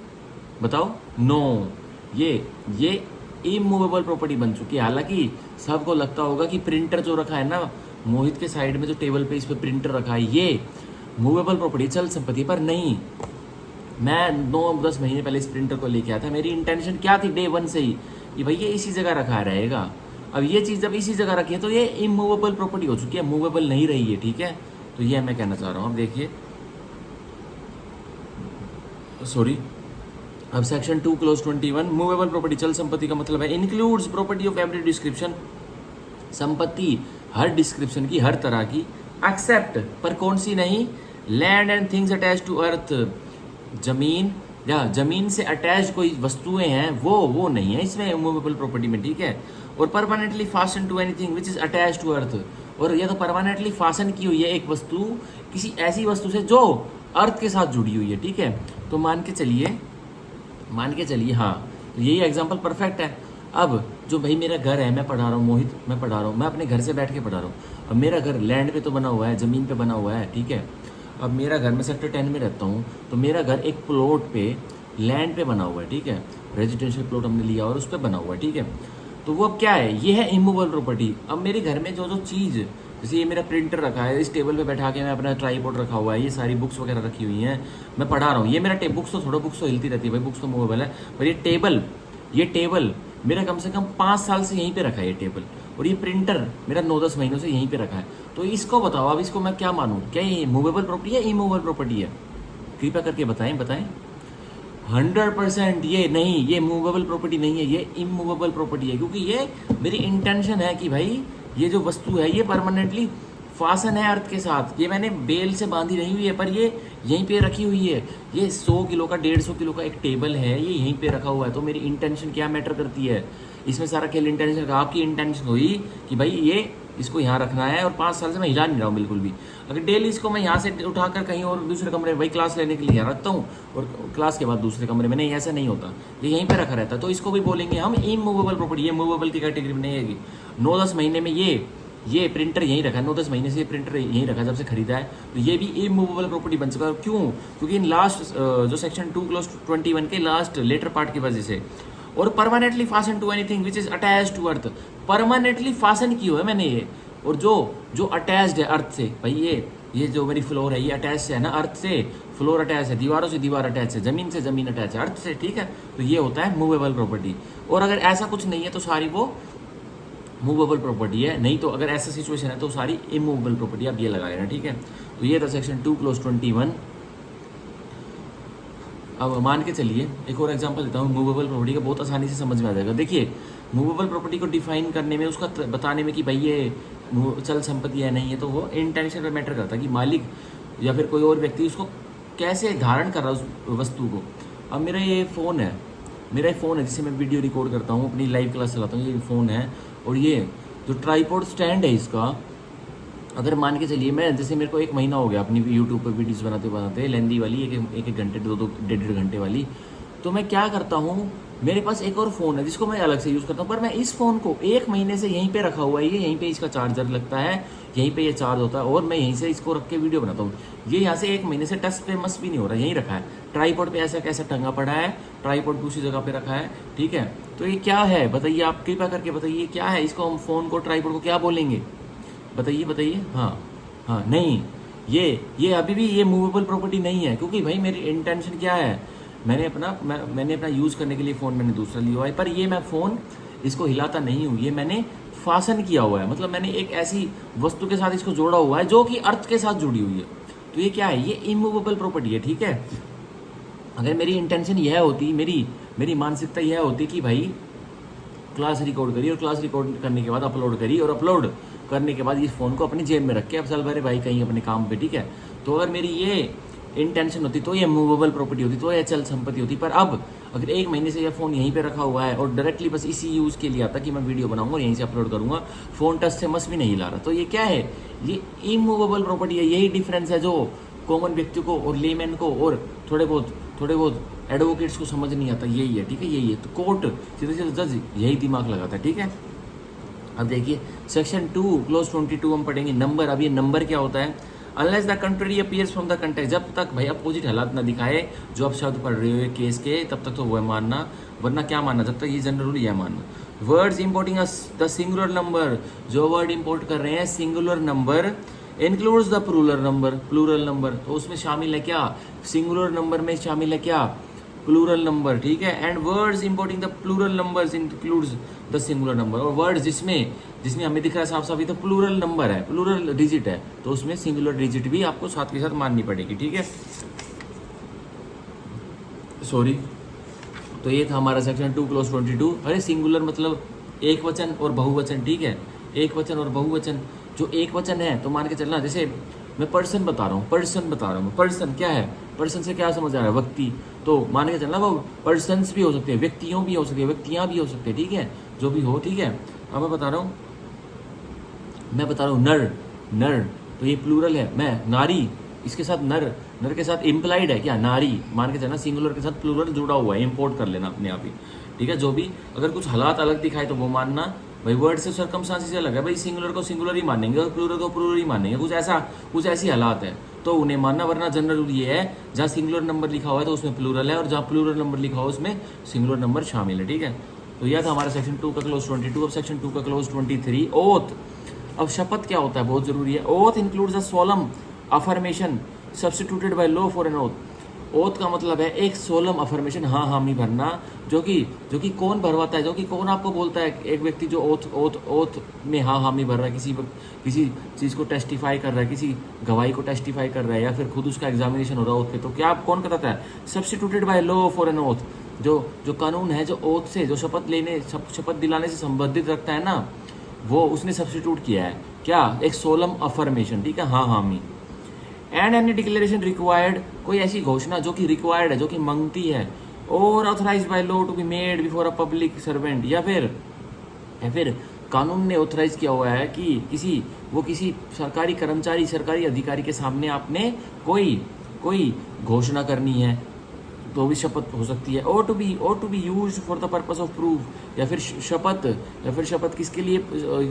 बताओ। नो, ये इमूवेबल प्रॉपर्टी बन चुकी है। हालांकि सबको लगता होगा कि प्रिंटर जो रखा है ना मोहित के साइड में, जो टेबल पे इस पे प्रिंटर रखा है, ये मूवेबल प्रॉपर्टी चल संपत्ति, पर नहीं। मैं 9-10 महीने पहले इस प्रिंटर को लेके आया था, मेरी इंटेंशन क्या थी डे वन से ही कि भाई ये इसी जगह रखा रहेगा। अब ये चीज़ जब इसी जगह रखी है तो ये इमूवेबल प्रॉपर्टी हो चुकी है, मूवेबल नहीं रही है, ठीक है। तो ये मैं कहना चाह रहा हूँ। अब देखिए, सॉरी, अब सेक्शन 2 क्लोज 21, मूवेबल प्रॉपर्टी चल संपत्ति का मतलब है includes property of every description, संपत्ति हर डिस्क्रिप्शन की, हर तरह की, एक्सेप्ट पर कौन सी नहीं, land and things attach to earth, जमीन या जमीन से अटैच कोई वस्तुएं हैं वो नहीं है इसमें मूवेबल प्रॉपर्टी में, ठीक है। और permanently fasten to anything which is attach to earth, और यह तो परमानेंटली फासन की हुई है एक वस्तु किसी ऐसी वस्तु से जो अर्थ के साथ जुड़ी हुई है, ठीक है। तो मान के चलिए हाँ, तो यही एग्जाम्पल परफेक्ट है। अब जो भाई मेरा घर है, मैं पढ़ा रहा हूँ मोहित, मैं पढ़ा रहा हूँ, मैं अपने घर से बैठ के पढ़ा रहा हूँ। अब मेरा घर लैंड पे तो बना हुआ है, ज़मीन पे बना हुआ है, ठीक है। अब मेरा घर, मैं सेक्टर 10 में रहता हूँ, तो मेरा घर एक प्लॉट पे लैंड पे बना हुआ है, ठीक है। रेजिडेंशियल प्लॉट हमने लिया और उस पर बना हुआ है, ठीक है। तो वो अब क्या है, ये है इमूवेबल प्रॉपर्टी। अब मेरे घर में जो जो चीज़, जैसे ये मेरा प्रिंटर रखा है, इस टेबल पे बैठा के मैं अपना ट्राईपॉड रखा हुआ है, ये सारी बुक्स वगैरह रखी हुई हैं, मैं पढ़ा रहा हूँ, ये मेरा बुक्स तो थोड़ा बुक्स तो हिलती रहती है भाई, बुक्स तो मूवेबल है, पर ये टेबल मेरा कम से कम 5 साल से यहीं पे रखा है ये टेबल, और ये प्रिंटर मेरा 9-10 महीनों से यहीं पे रखा है। तो इसको बताओ, अब इसको मैं क्या मानूँ, क्या ये मूवेबल प्रॉपर्टी है, इमूवेबल प्रॉपर्टी है? कृपया करके बताएं। 100% ये नहीं, ये मूवेबल प्रॉपर्टी नहीं है, ये इमूवेबल प्रॉपर्टी है, क्योंकि ये मेरी इंटेंशन है कि भाई ये जो वस्तु है ये परमानेंटली फासन है अर्थ के साथ, ये मैंने बेल से बांधी नहीं हुई है, पर ये यहीं पे रखी हुई है। ये 100 किलो का 150 किलो का एक टेबल है, ये यहीं पे रखा हुआ है। तो मेरी इंटेंशन क्या मैटर करती है इसमें, सारा खेल इंटेंशन का। आपकी इंटेंशन हुई कि भाई ये इसको यहाँ रखना है, और 5 साल से मैं हिला नहीं रहा हूँ बिल्कुल भी। अगर डेली इसको मैं यहाँ से उठाकर कहीं और दूसरे कमरे में, भाई क्लास लेने के लिए यहाँ रखता हूँ और क्लास के बाद दूसरे कमरे में, नहीं, ऐसा नहीं होता, ये यहीं पे रखा रहता है, तो इसको भी बोलेंगे हम इमूवेबल प्रॉपर्टी। ये मूवेबल की कैटेगरी में नहीं है। 9-10 महीने में ये प्रिंटर यहीं रखा है, 9-10 महीने से ये प्रिंटर यहीं रखा है जब से खरीदा है, तो ये भी इमूवेबल प्रॉपर्टी बन चुका है। क्यों? क्योंकि इन लास्ट जो सेक्शन 2 क्लोज 21 के लास्ट लेटर पार्ट की वजह से। और permanently fasten to anything which is attach to earth, permanently fasten की हुआ है मैंने ये, और जो अटैच्ड है अर्थ से, भाई ये जो मेरी फ्लोर है ये अटैच है ना अर्थ से, फ्लोर अटैच है, दीवारों से दीवार अटैच है, जमीन से जमीन अटैच है, अर्थ से, ठीक है। तो ये होता है मूवेबल प्रॉपर्टी। और अगर ऐसा कुछ नहीं है तो सारी वो मूवेबल प्रॉपर्टी है, नहीं तो अगर ऐसा सिचुएशन है तो सारी इमूवेबल प्रॉपर्टी, आप ये लगा लेना, ठीक है। तो ये था सेक्शन 2 क्लोज 21। अब मान के चलिए एक और एग्जांपल देता हूँ मूवेबल प्रॉपर्टी का, बहुत आसानी से समझ में आ जाएगा। देखिए, मूवेबल प्रॉपर्टी को डिफाइन करने में, उसका बताने में कि भाई ये चल संपत्ति है नहीं है, तो वो इंटेंशन पर मैटर करता है कि मालिक या फिर कोई और व्यक्ति उसको कैसे धारण कर रहा है उस वस्तु को। अब मेरा ये फ़ोन है जिससे मैं वीडियो रिकॉर्ड करता हूँ, अपनी लाइव क्लास चलाता हूँ, ये फ़ोन है। और ये जो ट्राईपॉड स्टैंड है इसका, अगर मान के चलिए मैं, जैसे मेरे को 1 महीना हो गया अपनी यूट्यूब पर वीडियोस बनाते लेंदी वाली, एक घंटे 2-2 घंटे वाली, तो मैं क्या करता हूँ, मेरे पास एक और फ़ोन है जिसको मैं अलग से यूज़ करता हूँ, पर मैं इस फ़ोन को 1 महीने से यहीं पे रखा हुआ है, ये यहीं पे इसका चार्जर लगता है, यहीं पे ये चार्ज होता है, और मैं यहीं से इसको रख के वीडियो बनाता हूँ। ये यहाँ से 1 महीने से टच पे मस भी नहीं हो रहा, यहीं रखा है ट्राईपॉड पे, ऐसा कैसा टंगा पड़ा है, ट्राईपॉड दूसरी जगह पे रखा है, ठीक है। तो ये क्या है बताइए, आप कृपया करके बताइए क्या है, इसको हम फ़ोन को ट्राईपॉड को क्या बोलेंगे, बताइए। हाँ नहीं, ये अभी भी ये मूवेबल प्रॉपर्टी नहीं है, क्योंकि भाई मेरी इंटेंशन क्या है, मैंने अपना यूज़ करने के लिए फ़ोन मैंने दूसरा लिया हुआ है, पर ये मैं फ़ोन इसको हिलाता नहीं हूँ, ये मैंने फासन किया हुआ है, मतलब मैंने एक ऐसी वस्तु के साथ इसको जोड़ा हुआ है जो कि अर्थ के साथ जुड़ी हुई है। तो ये क्या है, ये इमूवेबल प्रॉपर्टी है, ठीक है। अगर मेरी इंटेंशन यह होती, मेरी मानसिकता यह होती कि भाई क्लास रिकॉर्ड करी, और क्लास रिकॉर्ड करने के बाद अपलोड करी, और अपलोड करने के बाद इस फ़ोन को अपनी जेब में रख के अब चल भरे भाई कहीं अपने काम पे, ठीक है। तो अगर मेरी ये इंटेंशन होती तो ये मूवेबल प्रॉपर्टी होती, तो ये चल संपत्ति होती। पर अब अगर 1 महीने से यह फ़ोन यहीं पे रखा हुआ है और डायरेक्टली बस इसी यूज़ के लिए आता कि मैं वीडियो बनाऊंगा और यहीं से अपलोड करूंगा, फ़ोन टच से मस भी नहीं ला रहा, तो ये क्या है, ये इमूवेबल प्रॉपर्टी है। यही डिफरेंस है जो कॉमन व्यक्ति को और लेमैन को और थोड़े बहुत एडवोकेट्स को समझ नहीं आता, यही है, ठीक है, यही है। तो कोर्ट सीधे सीधे जज यही दिमाग लगाता है, ठीक है। अब देखिए सेक्शन 2 क्लोज 22 हम पढ़ेंगे नंबर। अब ये नंबर क्या होता है, unless the country appears from the context, जब तक भाई अपोजिट हालात ना दिखाए जो आप शब्द पढ़ रहे हो केस के, तब तक तो वो मानना, वरना क्या मानना, जब तक ये जनरल रूल यह मानना। Words importing the singular number, जो वर्ड इंपोर्ट कर रहे हैं singular number, includes the plural number, तो उसमें शामिल है क्या, सिंगुलर नंबर में शामिल है क्या, प्लूरल नंबर, ठीक है। And words importing the plural numbers includes the singular number, और वर्ड्स जिसमें हमें दिख रहा है साफ साफ ये तो प्लूरल नंबर है, प्लूरल डिजिट है, तो उसमें सिंगुलर डिजिट भी आपको साथ के साथ माननी पड़ेगी, ठीक है। सॉरी, तो ये था हमारा सेक्शन 2 क्लोज 22। अरे सिंगुलर मतलब एक वचन और बहुवचन, ठीक है, एक वचन और बहुवचन। जो एक वचन है तो मान के चलना, जैसे मैं पर्सन बता रहा हूँ, पर्सन क्या है, पर्सन से क्या समझ आ रहा है, व्यक्ति, तो मान के चलना वो पर्सन्स भी हो सकते हैं, व्यक्तियों भी हो सकती है, व्यक्तियाँ भी हो सकते हैं, ठीक है, जो भी हो, ठीक है। अब मैं बता रहा हूँ नर, तो ये प्लूरल है, मैं नारी, इसके साथ नर के साथ इम्प्लाइड है क्या, नारी, मान के चलना सिंगुलर के साथ प्लूरल जुड़ा हुआ है, इंपोर्ट कर लेना अपने आप ही, ठीक है। जो भी अगर कुछ हालात अलग दिखाए तो वो मानना, भाई वर्ड से सर्कमस्टांसेस अलग है, भाई सिंगुलर को सिंगुलर ही मानेंगे और प्लूरल को प्लूरल ही मानेंगे, कुछ ऐसी हालात है तो उन्हें मानना, वरना जनरल रूल ये है जहाँ सिंगुलर नंबर लिखा हुआ है तो उसमें प्लूरल है, और जहाँ प्लूरल नंबर लिखा हुआ है उसमें सिंगुलर नंबर शामिल है, ठीक है। तो यह था हमारा सेक्शन 2 का क्लोज 22। अब सेक्शन 2 का क्लोज 23, ओथ। अब शपथ क्या होता है, बहुत जरूरी है। Oath includes a solemn affirmation substituted by law for an oath. Oath का मतलब है एक सोलम अफर्मेशन, हाँ हामी भरना, जो कि कौन भरवाता है, जो कि कौन आपको बोलता है, एक व्यक्ति जो ओथ में हाँ हामी भर रहा है, किसी चीज़ को टेस्टिफाई कर रहा है, किसी गवाही को टेस्टिफाई कर रहा है, या फिर खुद उसका एग्जामिनेशन हो रहा है ओथ पे, तो क्या आप कौन कराता है, substituted by law for an oath. जो कानून है, जो ओथ से, जो शपथ दिलाने से संबंधित रखता है ना, वो उसने सब्स्टिट्यूट किया है क्या, एक सोलम अफर्मेशन, ठीक है, हाँ हामी। एंड एनी डिक्लेरेशन रिक्वायर्ड, कोई ऐसी घोषणा जो कि रिक्वायर्ड है, जो कि मांगती है, और authorised by law to be made before a public servant, या फिर कानून ने ऑथराइज किया हुआ है कि किसी सरकारी कर्मचारी, सरकारी अधिकारी के सामने आपने कोई घोषणा करनी है, तो भी शपथ हो सकती है। और to be used for the purpose of proof, या फिर शपथ किसके लिए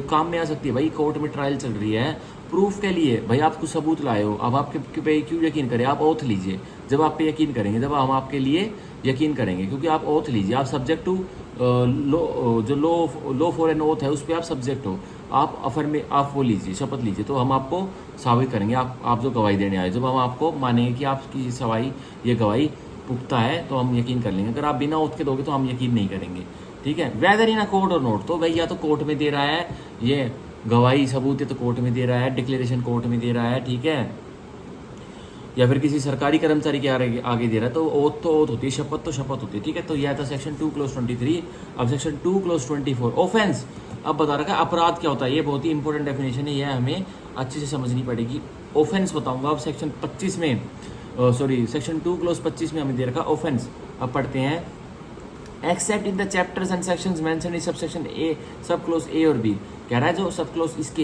काम में आ सकती है, भाई कोर्ट में ट्रायल चल रही है, प्रूफ के लिए, भाई आप कुछ सबूत लाए हो, अब आपके पे क्यों यकीन करें, आप ओथ लीजिए, जब आप पे यकीन करेंगे, जब हम आपके लिए यकीन करेंगे, क्योंकि आप ओथ लीजिए, आप सब्जेक्ट टू जो लॉ फॉर एन ओथ है उस पर आप सब्जेक्ट हो, आप वो लीजिए, शपथ लीजिए, तो हम आपको साबित करेंगे, आप जो गवाही देने आए, जब हम आपको मानेंगे कि आपकी ये गवाही पुख्ता है तो हम यकीन कर लेंगे, अगर आप बिना ओथ के दोगे तो हम यकीन नहीं करेंगे, ठीक है। वेदर इन अ कोर्ट और नोट, तो भाई या तो कोर्ट में दे रहा है ये गवाही सबूत है तो कोर्ट में दे रहा है, डिक्लेरेशन कोर्ट में दे रहा है, ठीक है, या फिर किसी सरकारी कर्मचारी के आगे दे रहा है, तो ओथ होती है, शपथ तो शपथ होती है, ठीक है। तो यह था सेक्शन 2 क्लोज 23। अब सेक्शन 2 क्लोज 24, ऑफेंस। अब बता रखा है अपराध क्या होता है, ये बहुत ही इंपॉर्टेंट डेफिनेशन है, यह हमें अच्छे से समझनी पड़ेगी। ऑफेंस बताऊंगा अब सेक्शन 25 में, सेक्शन 2 क्लोज 25 में हमें दे रखा ऑफेंस। अब पढ़ते हैं, accept in the chapters and sections mentioned in sub section A, सब क्लोज ए और बी। कह रहा है जो सब क्लोज इसके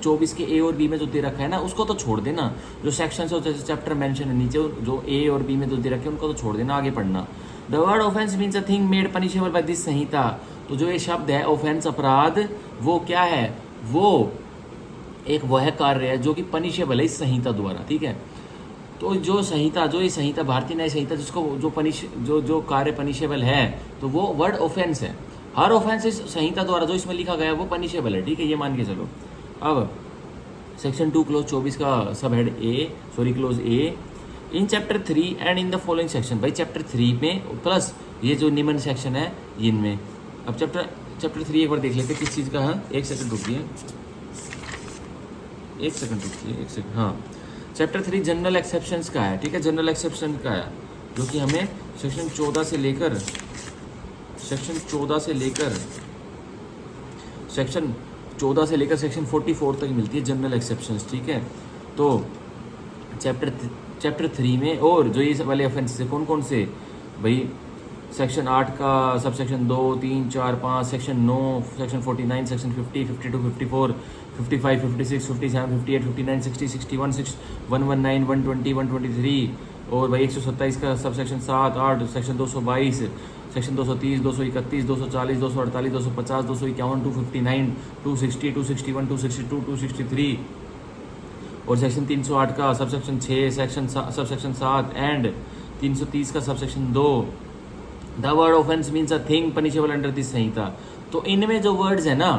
24 के ए और बी में जो दे रखा है ना, उसको तो छोड़ देना, जो सेक्शन और चैप्टर मेंशन है नीचे जो ए और बी में जो दे रखे हैं उनको तो छोड़ देना, आगे पढ़ना। The word offence means a thing made punishable by this Sanhita. तो जो ये शब्द है ऑफेंस, अपराध, वो क्या है, वो एक वह कार्य है जो कि पनिशेबल है इस संहिता द्वारा, ठीक है। तो ये संहिता भारतीय न्याय संहिता जिसको जो कार्य पनिशेबल है, तो वो वर्ड ऑफेंस है। हर ऑफेंस इस संहिता द्वारा जो इसमें लिखा गया है वो पनिशेबल है, ठीक है, ये मान के चलो। अब सेक्शन 2 क्लोज 24 का सब head close A, in chapter 3 and in the following section, भाई चैप्टर 3 में प्लस ये जो निम्न सेक्शन है इनमें। अब चैप्टर 3 एक बार देख लेते किस चीज़ का है, एक सेकंड रुकिए, हाँ। चैप्टर 3 जनरल एक्सेप्शंस का है, ठीक है, जनरल एक्सेप्शन का है, जो कि हमें सेक्शन 14 से लेकर सेक्शन 44 तक मिलती है जनरल एक्सेप्शंस, ठीक है। तो चैप्टर 3 में और जो ये वाले ऑफेंस कौन कौन से, भाई सेक्शन 8 का sub section 2, 3, 4, 5, section 9, section 49, section 50, 52, 54, 55, 56, 57, 58, 59, 60, 61, 119, 120, 123 और भाई 127 का सब सेक्शन 7, 8, सेक्शन 222, सेक्शन 230, 231, 240, 248, 250, 251, 259, 260, 261, 262, 263 और सेक्शन 308 का sub section 6, sub section 7 and 330 का sub section 2। The word offence means a thing punishable under this Sanhita. तो इनमें जो वर्ड्स है ना,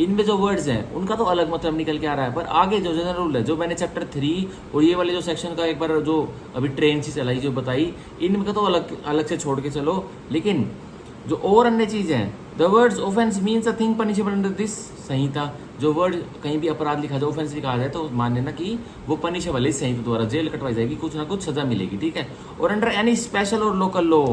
इनमें जो वर्ड्स हैं उनका तो अलग मतलब निकल के आ रहा है, पर आगे जो जनरल रूल है जो मैंने चैप्टर 3 और ये वाले जो सेक्शन का एक बार जो अभी ट्रेन से चलाई जो बताई, इनका तो अलग अलग से छोड़ के चलो। लेकिन जो और अन्य चीज़ें हैं, the words offence means a thing punishable under this Sanhita. जो वर्ड कहीं भी अपराध लिखा जाए, ऑफेंस लिखा जाए, तो मान लेना कि वो पनिशेबल है इस संहिता द्वारा, जेल कटवाई जाएगी, कुछ ना कुछ सजा मिलेगी, ठीक है। और अंडर एनी स्पेशल और लोकल लॉ,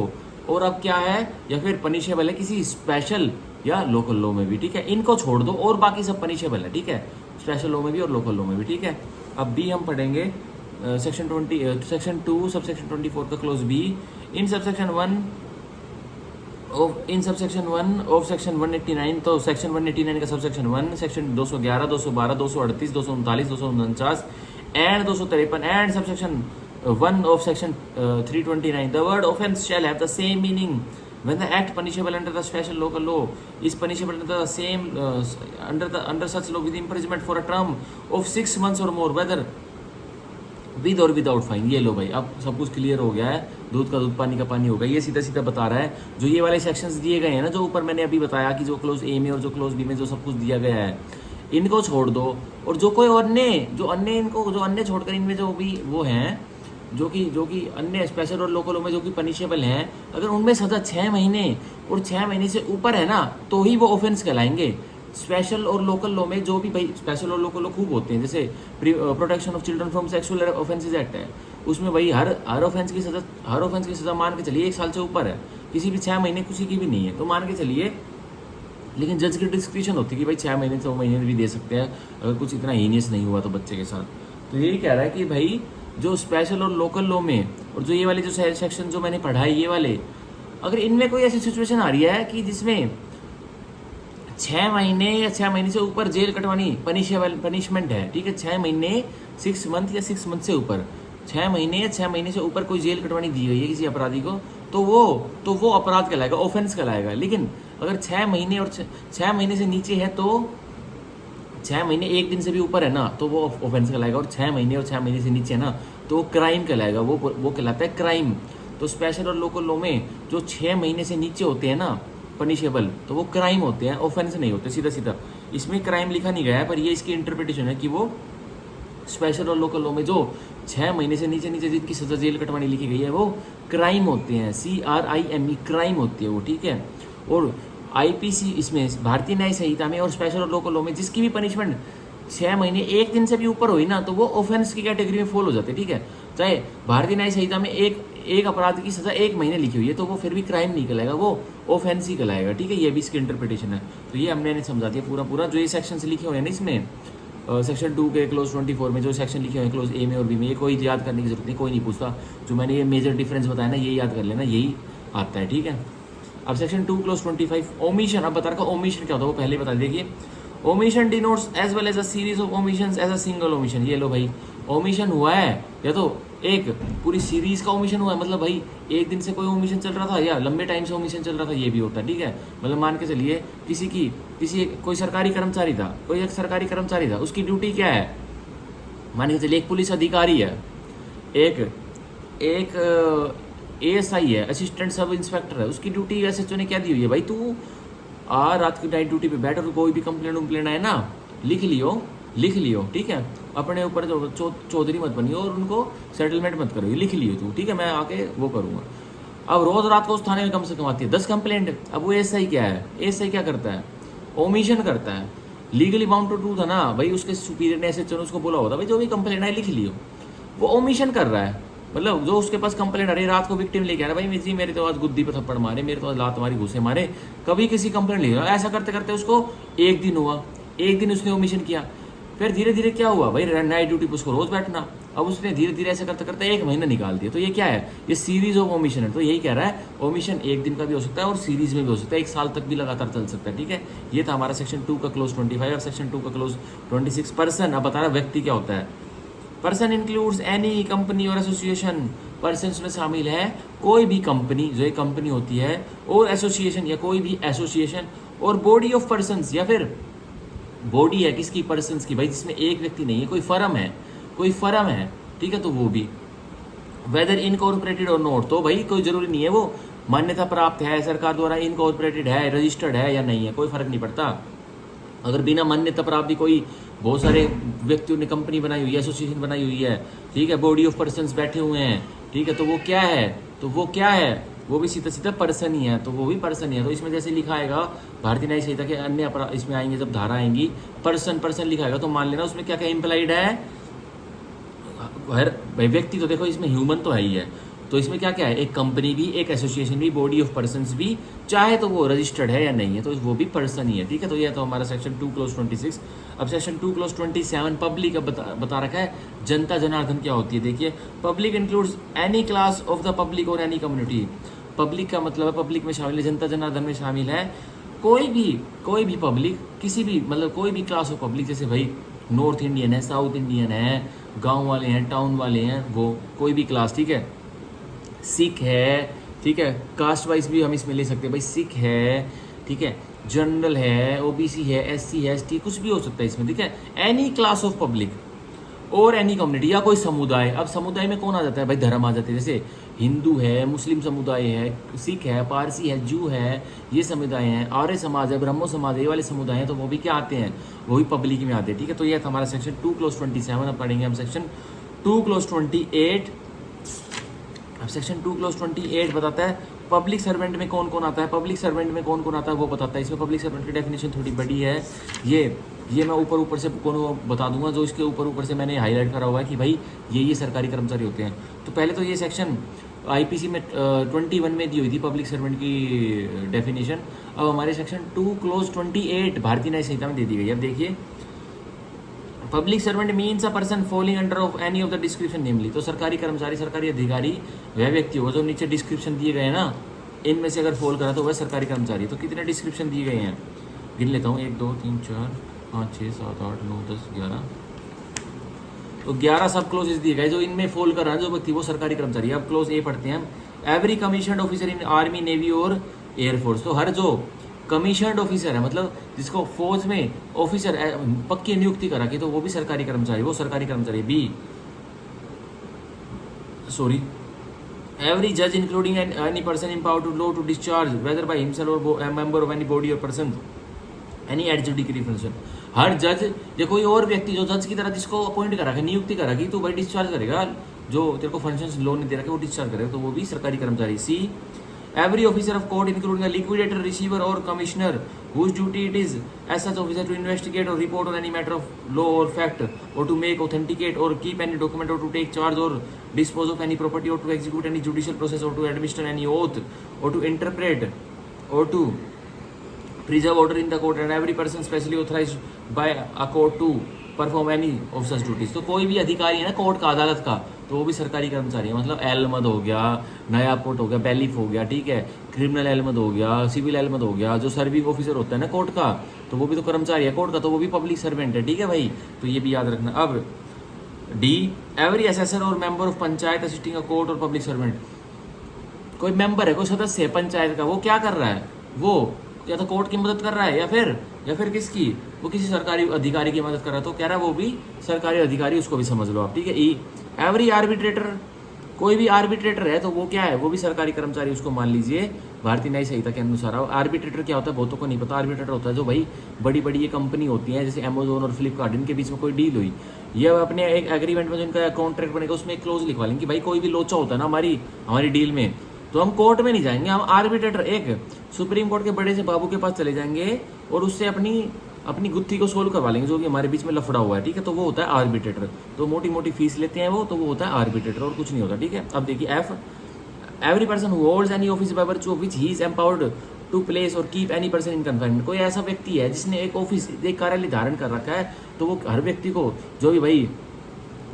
और अब क्या है, या फिर पनिशेबल है किसी स्पेशल या लोकल लॉ में भी, ठीक है। इनको छोड़ दो और बाकी सब पनिशेबल है, ठीक है, स्पेशल लॉ में भी और लोकल लॉ में भी, ठीक है। अब बी हम पढ़ेंगे सेक्शन 2 सब सेक्शन 24 का close B. In sub section 1 of section 189, तो सेक्शन 189 का sub section 1, section 211, 212, 238, 239, 249 and 253 and sub section 1 of section 329, the word offense shall have the same meaning when the act punishable under the special local law is punishable under the same under such law with imprisonment for a term of 6 months or more, whether with or without fine। ये लो भाई, अब सब कुछ clear हो गया है, दूध का दूध पानी का पानी हो गया। ये सीधा सीधा बता रहा है, जो ये वाले सेक्शंस दिए गए हैं ना, जो ऊपर मैंने अभी बताया कि जो क्लोज ए में और जो क्लोज बी में जो सब कुछ दिया गया है, इनको छोड़ दो। और जो कोई अन्य इनको जो अन्य छोड़कर इनमें जो भी वो हैं जो कि अन्य स्पेशल और लोकल में जो कि पनिशेबल हैं, अगर उनमें सजा 6 महीने और 6 महीने से ऊपर है ना, तो ही वो ऑफेंस कहलाएंगे। स्पेशल और लोकल लॉ में जो भी भाई स्पेशल और लोकल लॉ खूब होते हैं, जैसे protection of children from sexual offences act है, उसमें भाई हर ऑफेंस की सजा मान के चलिए 1 साल से ऊपर है, किसी भी 6 महीने किसी की भी नहीं है, तो मान के चलिए। लेकिन जज की डिस्क्रिप्शन होती है कि भाई 6 महीने 6 महीने भी दे सकते हैं, अगर कुछ इतना हीनियस नहीं हुआ तो बच्चे के साथ। तो यही कह रहा है कि भाई जो स्पेशल और लोकल लॉ में और जो ये वाले जो सेक्शन जो मैंने पढ़ाई ये वाले, अगर इनमें कोई ऐसी सिचुएशन आ रही है कि जिसमें 6 महीने या 6 महीने से ऊपर जेल कटवानी पनिशमेंट है, ठीक है, 6 महीने 6 मंथ या 6 मंथ से ऊपर 6 महीने या 6 महीने से ऊपर कोई जेल कटवानी दी गई है किसी अपराधी को, तो वो अपराध कहलाएगा, ऑफेंस कहलाएगा। लेकिन अगर 6 महीने और 6 महीने से नीचे है, तो 6 महीने 1 दिन से भी ऊपर है ना, तो वो ऑफेंस कहलाएगा। और 6 महीने और 6 महीने से नीचे है ना, तो वो क्राइम कहलाएगा, वो कहलाता है क्राइम। तो स्पेशल और लोकल लॉ में जो 6 महीने से नीचे होते हैं ना पनिशेबल, तो वो क्राइम होते हैं, ऑफेंस नहीं होते सीधा सीधा। इसमें क्राइम लिखा नहीं गया है, पर ये इसकी इंटरप्रिटेशन है कि वो स्पेशल और लोकल लॉ में जो 6 महीने से नीचे जिनकी सजा जेल कटवानी लिखी गई है, वो क्राइम होते हैं, CRIME क्राइम होती है वो, ठीक है। और IPC इसमें भारतीय न्याय संहिता में और स्पेशल और लोकल लॉ में जिसकी भी पनिशमेंट 6 महीने 1 दिन से भी ऊपर हुई ना, तो वो ऑफेंस की कैटेगरी में फॉल हो जाते हैं, ठीक है। चाहे भारतीय न्याय संहिता में एक अपराध की सजा 1 महीने लिखी हुई है, तो वो फिर भी क्राइम नहीं कहलाएगा, वो ऑफेंस ही कहलाएगा, ठीक है। ये भी इसकी इंटरप्रिटेशन है। तो ये हमने समझा दिया पूरा जो ये सेक्शन लिखे हुए हैं ना इसमें, सेक्शन 2 के क्लोज 24 में जो सेक्शन लिखे हुए हैं क्लोज ए में और बी में, ये कोई याद करने की जरूरत नहीं, कोई नहीं पूछता। जो मैंने ये मेजर डिफरेंस बताया ना, ये याद कर लेना, यही आता है, ठीक है। अब सेक्शन 2 क्लोज 25 ओमिशन। अब बता रखा ओमिशन क्या होता है, वो पहले बता देखिए। Omission denotes as well as a series of omissions as a single omission. ये लो भाई, ओमिशन हुआ है या तो एक पूरी सीरीज का ओमिशन हुआ है, मतलब भाई 1 दिन से कोई ओमिशन चल रहा था या लंबे टाइम से ओमिशन चल रहा था, ये भी होता है, ठीक है। मतलब मान के चलिए कोई सरकारी कर्मचारी था, कोई एक सरकारी कर्मचारी था, उसकी ड्यूटी क्या है, मान के चलिए एक पुलिस अधिकारी है, एक ASI है, असिस्टेंट सब इंस्पेक्टर है, उसकी ड्यूटी SHO ने क्या दी हुई है, भाई तू रात की नाइट ड्यूटी पे बैठ और कोई भी कंप्लेंट आए ना, लिख लियो, ठीक है। अपने ऊपर चौधरी मत बनियो और उनको सेटलमेंट मत करो, ये लिख लियो तू, ठीक है, मैं आके वो करूँगा। अब रोज रात को उस थाने में कम से कम आती है 10 कंप्लेंट। अब वो ASI क्या है, ASI क्या करता है, ओमिशन करता है, लीगली बाउंड टू ट्रू था ना भाई, उसके सुपीरियर ने SHO ने उसको बोला होता भाई जो भी कंप्लेंट है लिख लियो, वो ओमिशन कर रहा है। मतलब जो उसके पास कंप्लेंट आ रही है, रात को विक्टिम लेके आ रहा है, भाई जी मेरे तो आज गुद्दी पे थप्पड़ मारे, मेरे तो आज लात मारी, घुसे मारे, कभी किसी कंप्लेंट ले रहा, ऐसा करते करते उसको 1 दिन उसने ओमिशन किया। फिर धीरे धीरे क्या हुआ भाई, नाइट ड्यूटी पर उसको रोज बैठना। अब उसने धीरे धीरे ऐसे करते करते 1 महीना निकाल दिया। तो ये क्या है, ये सीरीज ऑफ ओमिशन है। तो यही कह रहा है ओमिशन 1 दिन का भी हो सकता है और सीरीज में भी हो सकता है, 1 साल तक भी लगातार चल सकता है। ठीक है, ये था हमारा सेक्शन 2 का क्लोज 25 और सेक्शन 2 का क्लोज 26। पर्सन, अब बता रहा व्यक्ति क्या होता है। पर्सन इंक्लूड्स एनी कंपनी और एसोसिएशन। पर्सन में शामिल है कोई भी कंपनी, जो एक कंपनी होती है, और एसोसिएशन या कोई भी एसोसिएशन, और बॉडी ऑफ पर्सन्स, या फिर बॉडी है किसकी, पर्सन्स की भाई, जिसमें एक व्यक्ति नहीं है, कोई फर्म है, कोई फर्म है। ठीक है, तो वो भी वेदर इनकॉर्पोरेटेड और नॉट, तो भाई कोई जरूरी नहीं है वो मान्यता प्राप्त है, सरकार द्वारा इनकॉर्पोरेटेड है, रजिस्टर्ड है या नहीं है, कोई फर्क नहीं पड़ता। अगर बिना मान्यता प्राप्त भी कोई बहुत सारे व्यक्तियों ने कंपनी बनाई हुई है, एसोसिएशन बनाई हुई है, ठीक है, बॉडी ऑफ पर्सन्स बैठे हुए हैं, ठीक है, तो वो क्या है, तो वो क्या है, वो भी सीधा सीधा पर्सन ही है, तो वो भी पर्सन ही है। तो इसमें जैसे लिखा आएगा भारतीय न्याय संहिता के अन्य इसमें आएंगे जब धारा आएंगी, पर्सन पर्सन लिखा आएगा, तो मान लेना उसमें क्या क्या इंप्लाइड है, हर भाई व्यक्ति, तो देखो इसमें ह्यूमन तो है ही है, तो इसमें क्या क्या है, एक कंपनी भी, एक एसोसिएशन भी, बॉडी ऑफ पर्सन्स भी, चाहे तो वो रजिस्टर्ड है या नहीं है, तो वो भी पर्सन ही है। ठीक है, तो ये तो हमारा सेक्शन 2 क्लोज 26। अब सेक्शन 2 क्लोज 27 पब्लिक, अब बता रखा है जनता जनार्दन क्या होती है। देखिए, public includes any class of the public और एनी कम्युनिटी। पब्लिक का मतलब है पब्लिक में शामिल है, जनता जनार्दन में शामिल है कोई भी पब्लिक, किसी भी मतलब कोई भी क्लास ऑफ पब्लिक, जैसे भाई नॉर्थ इंडियन है, साउथ इंडियन है, गांव वाले हैं, टाउन वाले हैं, वो कोई भी क्लास। ठीक है, सिख है, ठीक है, कास्ट वाइज भी हम इसमें ले सकते हैं भाई, सिख है, ठीक है, जनरल है, ओबीसी है, एससी है, एसटी, कुछ भी हो सकता है इसमें। ठीक है, एनी क्लास ऑफ पब्लिक और एनी कम्युनिटी, या कोई समुदाय। अब समुदाय में कौन आ जाता है भाई, धर्म आ जाते हैं, जैसे हिंदू है, मुस्लिम समुदाय है, सिख है, पारसी है, जू है, ये समुदाय हैं, आर्य समाज है, ब्रह्मो समाज है, ये वाले समुदाय हैं, तो वो भी क्या आते हैं, वो भी पब्लिक में आते हैं। ठीक है, तो ये हमारा सेक्शन 2 क्लोज 27। अब पढ़ेंगे हम सेक्शन 2 क्लोज 28। अब सेक्शन 2 क्लोज 28 बताता है पब्लिक सर्वेंट में कौन कौन आता है, पब्लिक सर्वेंट में कौन कौन आता है वो बताता है। इसमें पब्लिक सर्वेंट की डेफिनेशन थोड़ी बड़ी है, ये मैं ऊपर से कौन बता दूंगा, जो इसके ऊपर से मैंने हाईलाइट करा हुआ है कि भाई ये सरकारी कर्मचारी होते हैं। तो पहले तो ये सेक्शन आईपीसी में 21 में दी हुई थी पब्लिक सर्वेंट की डेफिनेशन, अब हमारे सेक्शन 2 क्लोज 28 भारतीय न्याय संहिता में दे दी गई। अब देखिए, public servant means a person falling under of any of the description namely. तो सरकारी कर्मचारी, सरकारी अधिकारी वह व्यक्ति होगा जो नीचे डिस्क्रिप्शन दिए गए हैं ना, इनमें से अगर फॉल करा तो वह सरकारी कर्मचारी। तो कितने डिस्क्रिप्शन दिए गए हैं, गिन लेता हूँ, 1 2 3 4 5 6 7 8 9 10 11, तो 11 सब क्लोजेस दिए गए, जो इनमें फॉल कर रहा है जो व्यक्ति वो सरकारी कर्मचारी। अब क्लोज ए पढ़ते हैं, every commissioned officer in army, navy और एयरफोर्स। तो हर जो कमीशनड ऑफिसर है, मतलब जिसको फौज में ऑफिसर पक्की नियुक्ति करा के, तो वो भी सरकारी कर्मचारी, वो सरकारी कर्मचारी। बी सॉरी, एवरी जज including any person empowered to law to discharge whether by himself और मेंबर ऑफ एनी बॉडी और पर्सन एनी एडजुडिकेटरी फंक्शन। हर जज, देखो कोई और व्यक्ति जो जज की तरह जिसको अपॉइंट करा के, नियुक्ति करा की, तो भाई डिस्चार्ज करेगा, जो तेरे को फंक्शन लॉ नहीं दे रखा वो डिस्चार्ज करेगा, तो वो भी सरकारी कर्मचारी। सी, every officer of court including a liquidator, receiver or commissioner whose duty it is as such officer to investigate or report on any matter of law or fact, or to make, authenticate or keep any document, or to take charge or dispose of any property, or to execute any judicial process, or to administer any oath, or to interpret or to preserve order in the court, and every person specially authorized by a court to perform any of such duties. तो कोई भी अधिकारी है ना court का, अदालत का, तो वो भी सरकारी कर्मचारी है। मतलब एलमद हो गया, नया कोर्ट हो गया, बैलीफ हो गया, ठीक है, क्रिमिनल एलमद हो गया, सिविल एलमद हो गया, जो सर्विंग ऑफिसर होता है ना कोर्ट का, तो वो भी तो कर्मचारी है कोर्ट का, तो वो भी पब्लिक सर्वेंट है। ठीक है भाई, तो ये भी याद रखना। अब डी, एवरी असेसर और member of panchayat assisting a court और पब्लिक सर्वेंट। कोई मेंबर है, कोई सदस्य है पंचायत का, वो क्या कर रहा है, वो या तो कोर्ट की मदद कर रहा है, या फिर किसकी, वो किसी सरकारी अधिकारी की मदद कर रहा है, तो कह रहा है वो भी सरकारी अधिकारी, उसको भी समझ लो आप। ठीक है। ई, एवरी आर्बिट्रेटर, कोई भी आर्बिट्रेटर है तो वो क्या है, वो भी सरकारी कर्मचारी, उसको मान लीजिए भारतीय न्याय संहिता के अनुसार। आर्बिट्रेटर क्या होता है बहुतों को नहीं पता। आर्बिट्रेटर होता है जो भाई बड़ी बड़ी ये कंपनी होती है, जैसे अमेजोन और फ्लिपकार्ट, इनके बीच में कोई डील हुई, ये अपने एक एग्रीमेंट में जो इनका कॉन्ट्रैक्ट बनेगा उसमें एक क्लोज लिखवा लेंगे कि भाई कोई भी लोचा होता है ना हमारी डील में, तो हम कोर्ट में नहीं जाएंगे, हम आर्बिट्रेटर एक सुप्रीम कोर्ट के बड़े से बाबू के पास चले जाएंगे और उससे अपनी गुत्थी को सोल्व करवा लेंगे, जो कि हमारे बीच में लफड़ा हुआ है। ठीक है, तो वो होता है आर्बिट्रेटर। तो मोटी मोटी फीस लेते हैं वो, तो वो होता है आर्बिट्रेटर, और कुछ नहीं होता। ठीक है। अब देखिए F, every person who holds any office by virtue of which he is empowered to place or keep any person in confinement. कोई ऐसा व्यक्ति है जिसने एक ऑफिस, एक कार्यालय धारण कर रखा है, तो वो हर व्यक्ति को, जो भी भाई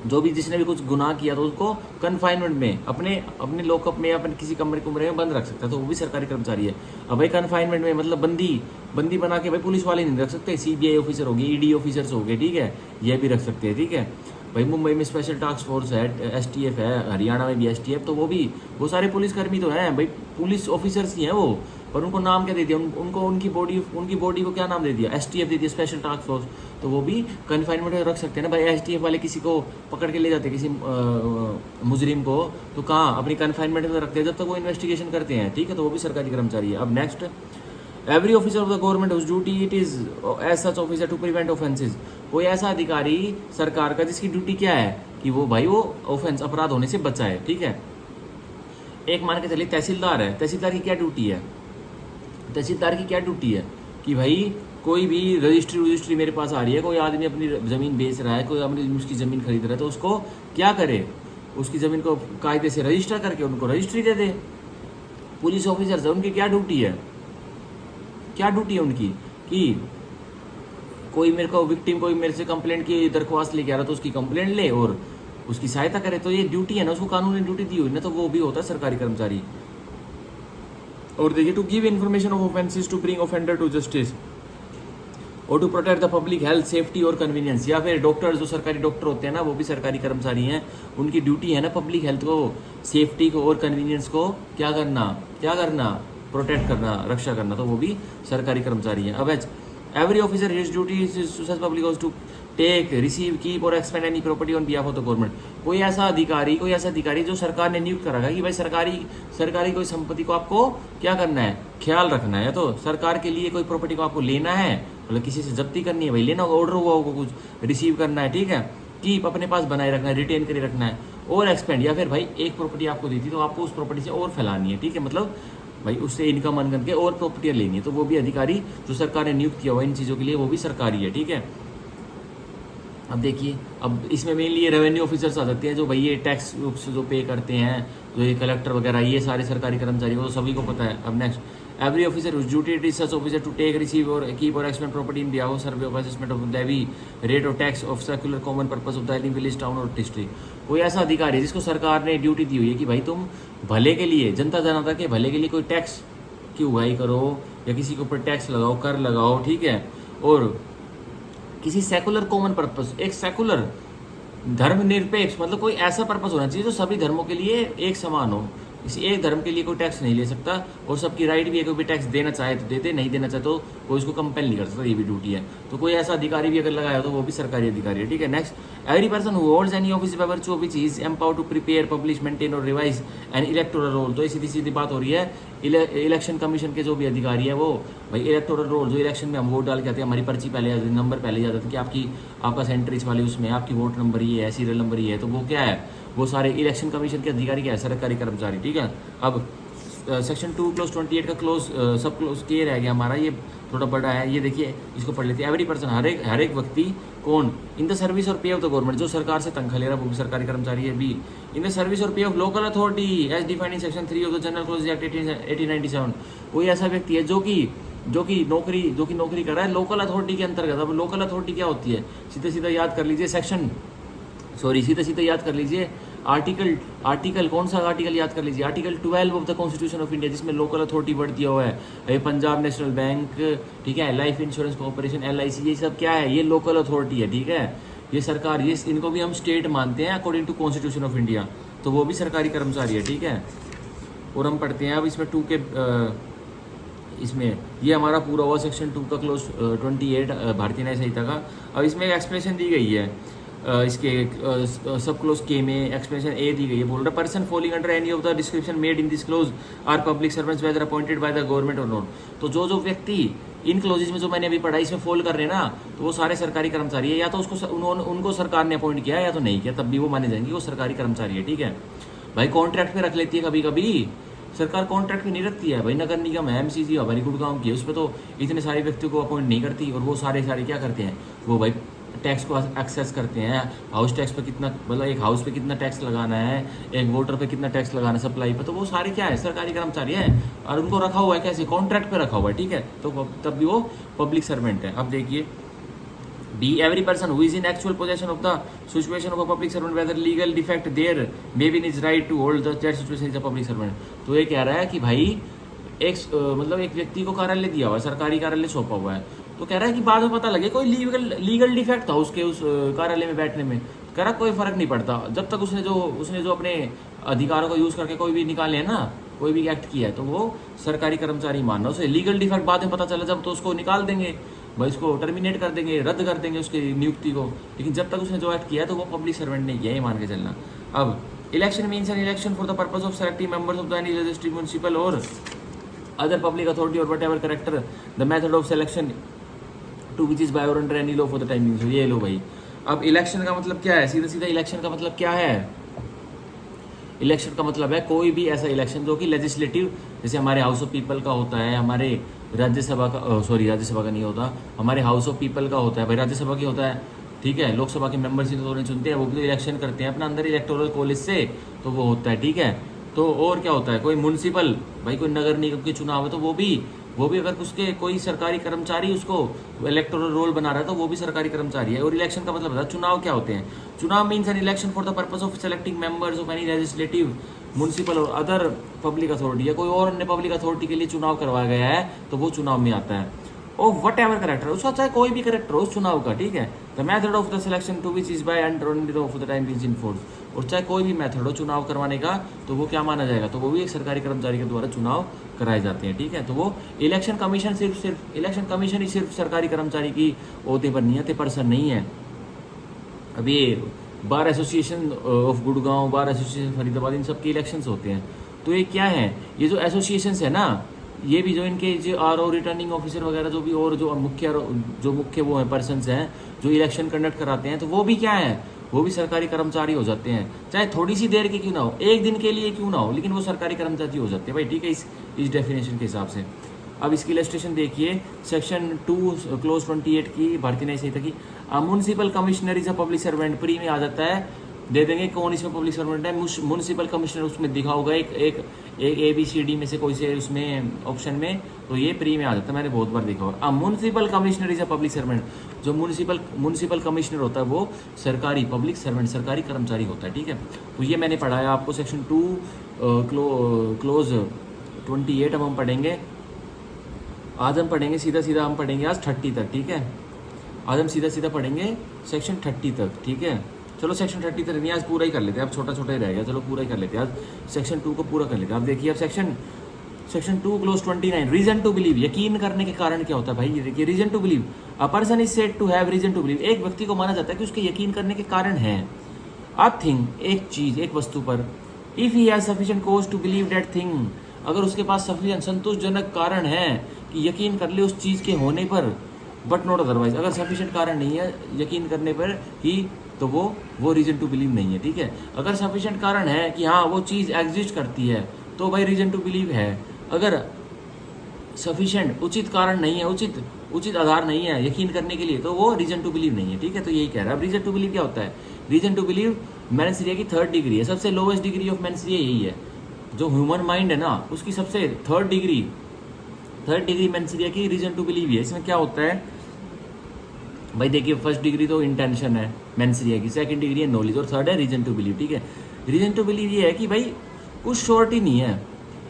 जो भी जिसने भी कुछ गुनाह किया तो उसको कन्फाइनमेंट में अपने अपने लॉकअप में या अपने किसी कमरे में बंद रख सकता है, तो वो भी सरकारी कर्मचारी है। अब भाई कन्फाइनमेंट में मतलब बंदी बना के भाई पुलिस वाले नहीं रख सकते, सीबीआई ऑफिसर हो गए, ईडी ऑफिसर्स हो गए, ठीक है, ये भी रख सकते हैं, ठीक है। भाई मुंबई में स्पेशल टास्क फोर्स है, एसटीएफ है, हरियाणा में भी एसटीएफ, तो वो सारे पुलिसकर्मी तो हैं भाई, पुलिस ऑफिसर्स ही हैं वो, पर उनको नाम क्या दे दिया, उनको उनकी बॉडी को क्या नाम दे दिया, एसटीएफ दे दिया, स्पेशल टास्क फोर्स, तो वो भी कन्फाइनमेंट में रख सकते हैं ना भाई। एसटीएफ वाले किसी को पकड़ के ले जाते किसी मुजरिम को, तो कहाँ अपनी कन्फाइनमेंट में रखते हैं जब तक वो इन्वेस्टिगेशन करते हैं, ठीक है, तो वो भी सरकारी कर्मचारी है। अब next, every officer of the government whose duty it is as such officer to prevent offences, कोई ऐसा अधिकारी सरकार का जिसकी ड्यूटी क्या है कि वो भाई वो ऑफेंस अपराध होने से बचाए, ठीक है। एक मान के चलिए तहसीलदार है, तहसीलदार की क्या ड्यूटी है, तहसीलदार की क्या ड्यूटी है कि भाई कोई भी रजिस्ट्री मेरे पास आ रही है, कोई आदमी अपनी ज़मीन बेच रहा है, कोई अपनी उसकी ज़मीन खरीद रहा है, तो उसको क्या करे, उसकी ज़मीन को कायदे से रजिस्टर करके उनको रजिस्ट्री दे दे। पुलिस ऑफिसर्स है, उनकी क्या ड्यूटी है, क्या ड्यूटी है उनकी कि कोई मेरे को विक्टिम कोई मेरे से कंप्लेंट की दरख्वास्त लेके आ रहा तो उसकी कंप्लेंट ले और उसकी सहायता करे, तो ये ड्यूटी है ना, उसको कानून ने ड्यूटी दी हुई ना, तो वो भी होता है सरकारी कर्मचारी। और देखिए, to give information of offences, to bring offender to justice, or to protect the public health, safety or convenience. या फिर डॉक्टर, जो सरकारी डॉक्टर होते हैं ना, वो भी सरकारी कर्मचारी हैं, उनकी ड्यूटी है ना पब्लिक हेल्थ को, सेफ्टी को और कन्वीनियंस को क्या करना, प्रोटेक्ट करना, रक्षा करना, तो वो भी सरकारी कर्मचारी हैं। अब every officer his duty is to such public to take, receive, keep और expend any property on behalf of the government. कोई ऐसा अधिकारी जो सरकार ने नियुक्त करा कि भाई सरकारी कोई संपत्ति को आपको क्या करना है, ख्याल रखना है, या तो सरकार के लिए कोई प्रॉपर्टी को आपको लेना है, मतलब किसी से जब्ती करनी है, भाई लेना होगा, ऑर्डर हुआ होगा कुछ, रिसीव करना है, ठीक है, कीप अपने पास बनाए रखना है, रिटेन करे रखना है, और एक्सपेंड, या फिर भाई एक प्रॉपर्टी आपको दी थी तो आपको उस प्रॉपर्टी से और फैलानी है, ठीक है, मतलब भाई उससे इनकम अर्न करके और प्रॉपर्टियाँ लेनी है, तो वो भी अधिकारी जो सरकार ने नियुक्त किया हुआ इन चीज़ों के लिए, वो भी सरकारी है, ठीक है। अब देखिए, अब इसमें मेनली ये रेवेन्यू ऑफिसर्स आ जाते हैं, जो भाई ये टैक्स जो पे करते हैं, जो ये कलेक्टर वगैरह, ये सारे सरकारी कर्मचारी, वो तो सभी को पता है। अब next, every officer whose duty it is such officer to take, receive और कीप और expend property in behalf of survey of assessment of levy, rate of tax of circular common purpose of the village, town और district. कोई ऐसा अधिकारी है जिसको सरकार ने ड्यूटी दी हुई है कि भाई तुम भले के लिए, जनता जनाता के भले के लिए कोई टैक्स की उगाही करो, या किसी के ऊपर टैक्स लगाओ, कर लगाओ, ठीक है, और किसी सेकुलर कॉमन पर्पस, एक सेकुलर धर्मनिरपेक्ष, मतलब कोई ऐसा पर्पस होना चाहिए जो सभी धर्मों के लिए एक समान हो, किसी एक धर्म के लिए कोई टैक्स नहीं ले सकता, और सबकी राइट भी है, कोई भी टैक्स देना चाहे तो देते, नहीं देना चाहे तो कोई उसको कंपेल नहीं कर सकता, ये भी ड्यूटी है। तो कोई ऐसा अधिकारी भी अगर लगाया तो वो भी सरकारी अधिकारी है, ठीक है। Next, every person who holds any office by virtue of which is empowered to prepare, publish, maintain और रिवाइज एन इलेक्टोरल रोल, तो ये सीधी बात हो रही है, इलेक्शन कमीशन के जो भी अधिकारी है वो भाई इलेक्टोरल रोल, जो इलेक्शन में हम वोट डाल के आते हैं, हमारी पर्ची पहले आ जाती है, नंबर पहले आ जाता है कि आपका सेंट्रीज वाले उसमें आपकी वोट नंबर ये है, सीरियल नंबर ये है, तो वो क्या है, वो सारे इलेक्शन कमीशन के अधिकारी क्या है, सरकारी कर्मचारी, ठीक है। अब सेक्शन 2 क्लोज 28 का क्लोज सब क्लोज के रह गया हमारा, ये थोड़ा बड़ा है, ये देखिए, इसको पढ़ लेते हैं। एवरी पर्सन, हर एक व्यक्ति, कौन, इन द सर्विस और पे ऑफ द गवर्नमेंट, जो सरकार से तनख्वाह ले रहा है वो भी सरकारी कर्मचारी है। बी, इन द सर्विस और pay of local authority as defined in section 3 of the general clause act 1897, कोई ऐसा व्यक्ति है जो कि नौकरी कर रहा है लोकल अथॉरिटी के अंतर्गत। अब लोकल अथॉरिटी क्या होती है, सीधा याद कर लीजिए, सीधा याद कर लीजिए, आर्टिकल कौन सा आर्टिकल याद कर लीजिए, article 12 of the constitution of India, जिसमें लोकल अथॉरिटी वर्ड दिया हुआ है, पंजाब नेशनल बैंक, ठीक है, लाइफ इंश्योरेंस कॉर्पोरेशन, LIC, ये सब क्या है, ये लोकल अथॉरिटी है, ठीक है, ये सरकार, ये इनको भी हम स्टेट मानते हैं according to constitution of India, तो वो भी सरकारी कर्मचारी है, ठीक है। और हम पढ़ते हैं अब इसमें 2 के इसमें ये हमारा पूरा हुआ सेक्शन 2 का क्लोज 28 भारतीय न्याय संहिता का। अब इसमें एक एक्सप्लेनेशन दी गई है, इसके सब क्लोज के में एक्सप्लेनेशन ए दी गई है, बोल रहा person falling under any of the description made in this clause are public servants whether appointed by the government और नॉट। तो जो व्यक्ति इन क्लोजेज में जो मैंने अभी पढ़ा इसमें फॉल कर रहे हैं ना, तो वो सारे सरकारी कर्मचारी है, या तो उनको सरकार ने अपॉइंट किया या तो नहीं किया, तब भी वो माने जाएंगे वो सरकारी कर्मचारी है, ठीक है। भाई कॉन्ट्रैक्ट पे रख लेती है कभी कभी सरकार, कॉन्ट्रैक्ट पे नहीं रखती है भाई, नगर निगम है, MCC हमारी गुड़गांव की है, उस पर तो इतने सारे व्यक्तियों को अपॉइंट नहीं करती, और वो सारे क्या करते हैं, वो भाई टैक्स को एक्सेस करते हैं, हाउस टैक्स पे कितना, मतलब एक हाउस पे कितना टैक्स लगाना है, एक वोटर पे कितना टैक्स लगाना है, सप्लाई पे, तो वो सारे क्या है, सरकारी कर्मचारी हैं, और उनको रखा हुआ है कैसे, कॉन्ट्रैक्ट पे रखा हुआ है, ठीक है, तो तब भी वो पब्लिक सर्वेंट है। अब देखिए, D. Every person who is in actual possession of the situation of a public servant, whether legal defect there, may be in his right to hold the that situation is a public servant. तो ये कह रहा है कि भाई मतलब एक व्यक्ति को कार्यालय दिया हुआ है, सरकारी कार्यालय सौंपा हुआ है, तो कह रहा है कि बाद में पता लगे कोई लीगल डिफेक्ट था उसके उस कार्यालय में बैठने में, कह रहा कोई फर्क नहीं पड़ता जब तक उसने जो अपने अधिकारों का यूज करके कोई भी निकाले है ना, कोई भी एक्ट किया है, तो वो सरकारी कर्मचारी मानना। उसे लीगल डिफेक्ट बाद में पता चला जब, तो उसको निकाल देंगे भाई, उसको टर्मिनेट कर देंगे, रद्द कर देंगे उसकी नियुक्ति को, लेकिन जब तक उसने जो एक्ट किया है तो वो पब्लिक सर्वेंट नहीं किया, ये मान के चलना। अब election means an election for the purpose of selecting members of the any registry municipal or other public authority or whatever character the method of selection to which is by or under any law for the time. ये लो भाई, अब election का मतलब क्या है, सीधा सीधा इलेक्शन का मतलब क्या है, इलेक्शन का मतलब है कोई भी ऐसा इलेक्शन जो कि लेजिस्लेटिव, जैसे हमारे हाउस ऑफ पीपल का होता है, हमारे राज्यसभा का, सॉरी राज्यसभा का नहीं होता, हमारे हाउस ऑफ पीपल का होता है भाई, राज्यसभा की होता है, ठीक है, लोकसभा के मेंबर्स ही तो चुनते हैं, वो भी तो इलेक्शन करते हैं अपना अंदर इलेक्टोरल कॉलेज से, तो वो होता है, ठीक है। तो और क्या होता है, कोई म्युनिसिपल भाई, कोई नगर निगम के चुनाव है तो वो भी अगर उसके कोई सरकारी कर्मचारी उसको इलेक्टोरल रोल बना रहा है तो वो भी सरकारी कर्मचारी है। और इलेक्शन का मतलब है चुनाव क्या होते हैं, चुनाव means an election for the purpose of selecting members of any legislative municipal or other public authority, या कोई और अन्य पब्लिक अथॉरिटी के लिए चुनाव करवाया गया है तो वो चुनाव में आता है। और वट एवर करेक्टर, उसका चाहे कोई भी करेक्टर हो उस चुनाव का, ठीक है। The method of the selection to which is by under of the time is in force, और चाहे कोई भी मेथड हो चुनाव करवाने का तो वो क्या माना जाएगा, तो वो भी एक सरकारी कर्मचारी के द्वारा चुनाव कराए जाते हैं, ठीक है। तो वो इलेक्शन कमीशन सिर्फ इलेक्शन कमीशन ही सिर्फ सरकारी कर्मचारी की ओहदे पर नियत पर्सन नहीं है। अब ये bar association of Gurgaon, bar association Faridabad, इन सब के इलेक्शंस होते हैं। तो ये क्या है, ये जो एसोसिएशंस है ना, ये भी जो इनके जो आरओ रिटर्निंग ऑफिसर वगैरह जो भी और जो मुख्य वो हैं पर्सनस हैं जो इलेक्शन कंडक्ट कराते हैं, तो वो भी क्या है, वो भी सरकारी कर्मचारी हो जाते हैं, चाहे थोड़ी सी देर के क्यों ना हो, एक दिन के लिए क्यों ना हो, लेकिन वो सरकारी कर्मचारी हो जाते हैं भाई, ठीक है, इस डेफिनेशन के हिसाब से। अब इसकी इलस्ट्रेशन देखिए, सेक्शन 2 क्लोज 28 की भारतीय न्याय संहिता की, municipal commissioner is a public servant, pre में आ जाता है, दे देंगे कौन इसमें पब्लिक सर्वेंट है, म्युनिसिपल कमिश्नर उसमें दिखा होगा एक ABCD में से कोई से उसमें ऑप्शन में, तो ये प्री में आ जाता है, मैंने बहुत बार देखा होगा। Municipal commissioner is a public servant, जो म्युनिसिपल कमिश्नर होता है वो सरकारी पब्लिक सर्वेंट, सरकारी कर्मचारी होता है, ठीक है। तो ये मैंने पढ़ाया आपको सेक्शन 2 क्लोज 28। अब हम पढ़ेंगे, आज हम पढ़ेंगे सीधा हम पढ़ेंगे आज 30 तक, ठीक है। आज हम सीधा पढ़ेंगे सेक्शन 30 तक, ठीक है। चलो सेक्शन 30 तक नहीं, आज पूरा ही कर लेते हैं, अब छोटा ही रह गया, चलो पूरा ही कर लेते हैं, आज सेक्शन 2 को पूरा कर लेते हैं। अब देखिए, अब section 2 clause 29, reason to believe, यकीन करने के कारण क्या होता है भाई, ये देखिए, reason to believe, a person is said to have reason to believe, एक व्यक्ति को माना जाता है कि उसके यकीन करने के कारण है, अ थिंग, एक चीज, एक वस्तु पर, if he has sufficient cause to believe that thing, अगर उसके पास सफिशिएंट संतोषजनक कारण है कि यकीन कर ले उस चीज के होने पर, बट नॉट अदरवाइज, अगर सफिशिएंट कारण नहीं है यकीन करने पर ही, तो वो रीजन टू बिलीव नहीं है, ठीक है। अगर सफिशिएंट कारण है कि हाँ वो चीज़ एग्जिस्ट करती है तो भाई रीजन टू बिलीव है, अगर सफिशिएंट उचित कारण नहीं है, उचित आधार नहीं है यकीन करने के लिए, तो वो रीजन टू बिलीव नहीं है, ठीक है। तो यही कह रहा है। अब रीजन टू बिलीव क्या होता है, रीजन टू बिलीव मेंसिया की 3rd डिग्री है, सबसे लोवेस्ट डिग्री ऑफ मेंसिया यही है, जो ह्यूमन माइंड है ना उसकी सबसे 3rd डिग्री मेंसिया की रीजन टू बिलीव है। इसमें क्या होता है भाई, देखिए, 1st डिग्री तो इंटेंशन है मेंसिया की, 2nd डिग्री है नॉलेज, और 3rd है रीजन टू बिलीव, ठीक है। रीजन टू बिलीव ये है कि भाई कुछ श्योरिटी नहीं है,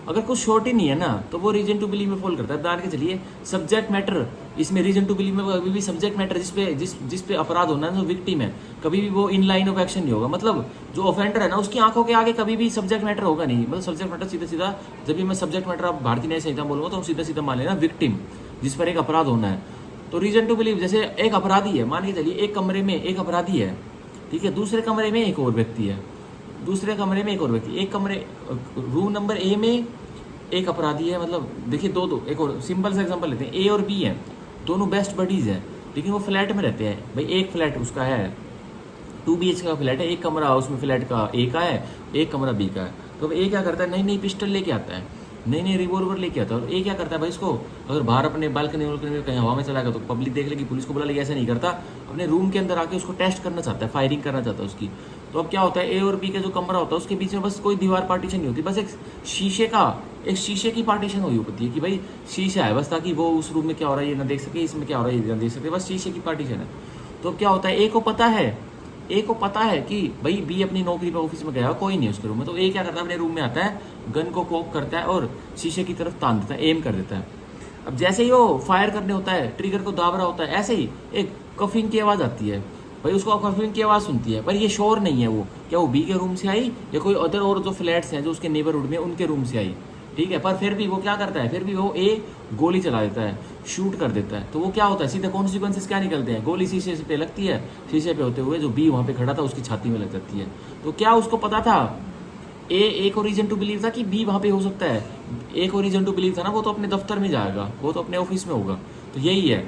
अगर कुछ श्योरिटी नहीं है ना तो वो रीजन टू बिलीव में फॉल करता है। मान के चलिए सब्जेक्ट मैटर, इसमें रीजन टू बिलीव में कभी भी सब्जेक्ट मैटर जिस पे अपराध होना है, जो विक्टिम है, कभी भी वो इन लाइन ऑफ एक्शन नहीं होगा, मतलब जो ऑफेंडर है ना उसकी आंखों के आगे कभी भी सब्जेक्ट मैटर होगा नहीं, मतलब सब्जेक्ट मैटर सीधा जब भी मैं सब्जेक्ट मैटर आप भारतीय न्याय संहिता बोलूंगा तो सीधा मान लेना विक्टिम, जिस पर एक अपराध होना है। तो रीजन टू बिलीव, जैसे एक अपराधी है, मान के चलिए एक कमरे में एक अपराधी है, ठीक है, दूसरे कमरे में एक और व्यक्ति है, एक कमरे रूम नंबर A में एक अपराधी है, मतलब देखिए दो एक और सिंपल सा एग्जांपल लेते हैं, A और B है, दोनों बेस्ट बडीज है, लेकिन वो फ्लैट में रहते हैं भाई, एक फ्लैट उसका है 2 BHK का फ्लैट है, एक कमरा उसमें फ्लैट का A का है, एक कमरा B का है। तो A क्या करता है, नई पिस्टल लेके आता है, नई रिवॉल्वर लेके आता है, और A क्या करता है भाई, इसको अगर बाहर अपने बालकनी में कहीं हवा में चलाएगा तो पब्लिक देख लेगी, पुलिस को बुला लेगी, ऐसा नहीं करता, अपने रूम के अंदर आके उसको टेस्ट करना चाहता है, फायरिंग करना चाहता है उसकी। तो अब क्या होता है, A और B का जो कमरा होता है उसके बीच में बस कोई दीवार पार्टीशन नहीं होती, बस एक शीशे की पार्टीशन हुई होती है कि भाई शीशा है बस, ताकि वो उस रूम में क्या हो रहा है ये ना देख सके, इसमें क्या हो रहा है ये ना देख सके, बस शीशे की पार्टीशन है। तो क्या होता है, ए को पता है कि भाई बी अपनी नौकरी पे ऑफिस में गया, कोई नहीं उसके रूम में, तो ए क्या करता है, अपने रूम में आता है, गन को कॉक करता है और शीशे की तरफ तान देता है, एम कर देता है। अब जैसे ही वो फायर करने होता है, ट्रिगर को दाब रहा होता है, ऐसे ही एक कफिंग की आवाज़ आती है। भाई उसको कफिंग की आवाज़ सुनती है, पर ये श्योर नहीं है वो क्या वो बी के रूम से आई या कोई अदर और जो फ्लैट्स हैं जो उसके नेबरहुड में उनके रूम से आई, ठीक है। पर फिर भी वो क्या करता है, फिर भी वो ए गोली चला देता है, शूट कर देता है। तो वो क्या होता है, सीधे कॉन्सिक्वेंसेस क्या निकलते हैं, गोली शीशे पे लगती है, शीशे पे होते हुए जो बी वहाँ पे खड़ा था उसकी छाती में लग जाती है। तो क्या उसको पता था, ए को रीजन टू बिलीव था कि बी वहाँ पे हो सकता है, ए को रीजन टू बिलीव था ना, वो तो अपने दफ्तर में जाएगा, वो तो अपने ऑफिस में होगा। तो यही है,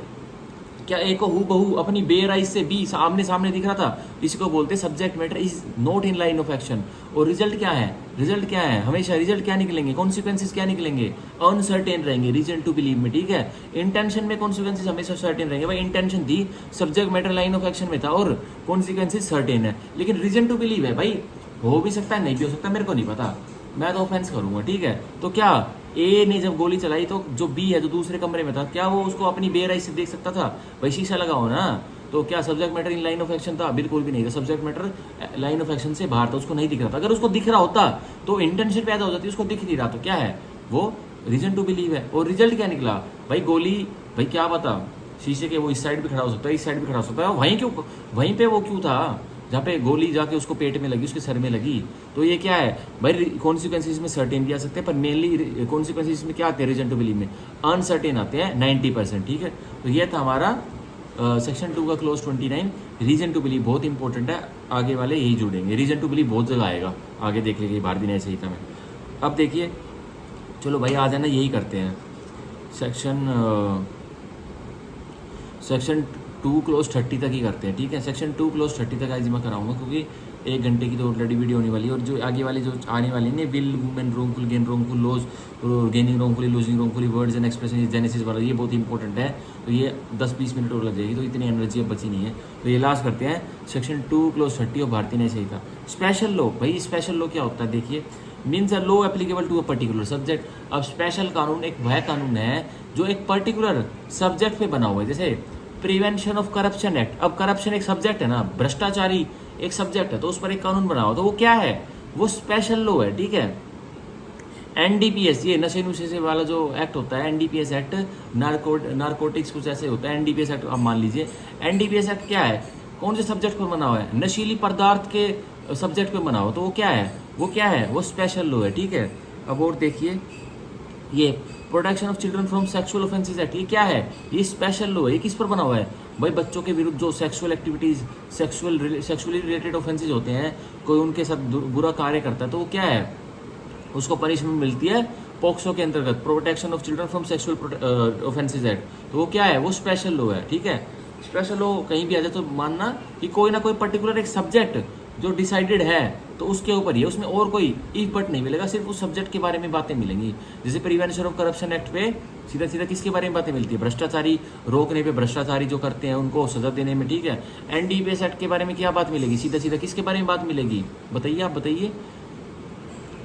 क्या ए को हूबहू अपनी बेयर आइज से बी आमने सामने दिख रहा था, इसी को बोलते subject matter is not in line of action. और रिजल्ट क्या है, रिजल्ट क्या है, हमेशा रिजल्ट क्या निकलेंगे, कॉन्सिक्वेंसेज क्या निकलेंगे, अनसर्टेन रहेंगे रीजन टू बिलीव में, ठीक है। इंटेंशन में कॉन्सिक्वेंसेज हमेशा सर्टेन रहेंगे, भाई इंटेंशन थी, subject matter line of action में था और कॉन्सिक्वेंसेज सर्टेन है, लेकिन रीजन टू बिलीव है, भाई हो भी सकता है नहीं भी हो सकता, मेरे को नहीं पता, मैं तो ऑफेंस करूंगा, ठीक है। तो क्या ए ने जब गोली चलाई तो जो बी है जो दूसरे कमरे में था, क्या वो उसको अपनी बेयर आई से देख सकता था, भाई शीशा लगा हो ना। तो क्या subject matter in line of action था, बिल्कुल भी नहीं था, subject matter line of action से बाहर था, उसको नहीं दिख रहा था। अगर उसको दिख रहा होता तो इंटेंशन पैदा हो जाती, उसको दिख नहीं रहा, तो क्या है वो रीजन टू बिलीव है। और रिजल्ट क्या निकला, भाई गोली, भाई क्या पता, शीशे के वो इस साइड भी खड़ा हो सकता है, इस साइड भी खड़ा हो सकता है, वहीं पे वो क्यों था जहाँ पे गोली जाके उसको पेट में लगी, उसके सर में लगी। तो ये क्या है भाई, कॉन्सिक्वेंसेज में सर्टेन भी आ सकते हैं, पर मेनली कॉन्सिक्वेंसेज में क्या आते हैं रीजन टू बिलीव में, अनसर्टेन आते हैं 90%, ठीक है। तो ये था हमारा सेक्शन 2 का क्लोज 29, रीजन टू बिलीव बहुत इंपॉर्टेंट है, आगे वाले यही जुड़ेंगे, रीजन टू बिलीव बहुत जगह आएगा, आगे देख लीजिए भारतीय न्याय संहिता में। अब देखिए, चलो भाई आ जाना, यही करते हैं सेक्शन 2 क्लोज 30 तक ही करते हैं, ठीक है। सेक्शन 2 क्लोज 30 तक आज मैं कराऊंगा, क्योंकि 1 घंटे की तो ऑलरेडी वीडियो होने वाली है, और जो आगे वाली जो आने वाली है will women wrongful gain wrongful loss gaining wrongfully losing wrongfully words and expression genesis वाला, ये बहुत इंपॉर्टेंट है। तो ये 10-20 मिनट और लग जाएगी, तो इतनी एनर्जी अब बची नहीं है। तो ये लास्ट करते हैं सेक्शन 2 क्लोज 30 और भारतीय न्याय संहिता। स्पेशल लॉ, भाई स्पेशल लॉ क्या होता है, देखिए means a law applicable to a particular subject. अब स्पेशल कानून एक वह कानून है जो एक पर्टिकुलर सब्जेक्ट पे बना हुआ है, जैसे प्रिवेंशन ऑफ करप्शन एक्ट। अब करप्शन एक सब्जेक्ट है ना, भ्रष्टाचारी एक सब्जेक्ट है, तो उस पर एक कानून बना हुआ, तो वो क्या है, वो स्पेशल लॉ है, ठीक है। एनडीपीएस, ये नशे नुशे से वाला जो एक्ट होता है, एनडीपीएस एक्ट, नारकोटिक्स कुछ ऐसे होता है, एनडीपीएस एक्ट आप मान लीजिए। एनडीपीएस एक्ट क्या है, कौन से सब्जेक्ट पर बना हुआ है, नशीली पदार्थ के सब्जेक्ट पे बना हुआ, तो वो क्या है, वो स्पेशल लॉ है, ठीक है। अब और देखिए, ये protection of children from sexual offences act, ये क्या है, ये स्पेशल लॉ है, ये किस पर बना हुआ है, भाई बच्चों के विरुद्ध जो sexual activities, sexually related offences होते हैं, कोई उनके साथ बुरा कार्य करता है, तो वो क्या है, उसको पनिशमेंट मिलती है पॉक्सो के अंतर्गत, protection of children from sexual offences act. तो वो क्या है, वो स्पेशल लॉ है, ठीक है। स्पेशल लॉ कहीं भी आ जाए तो मानना कि कोई ना कोई पर्टिकुलर एक सब्जेक्ट जो डिसाइडेड है तो उसके ऊपर ही है, उसमें और कोई इफ बट नहीं मिलेगा, सिर्फ उस सब्जेक्ट के बारे में बातें मिलेंगी। जैसे प्रिवेंशन ऑफ करप्शन एक्ट पे सीधा सीधा किसके बारे में बातें मिलती है, भ्रष्टाचारी रोकने पे, भ्रष्टाचारी जो करते हैं उनको सजा देने में, ठीक है। एनडीपीएस एक्ट के बारे में क्या बात मिलेगी, सीधा सीधा किसके बारे में बात मिलेगी, बताइए आप बताइए,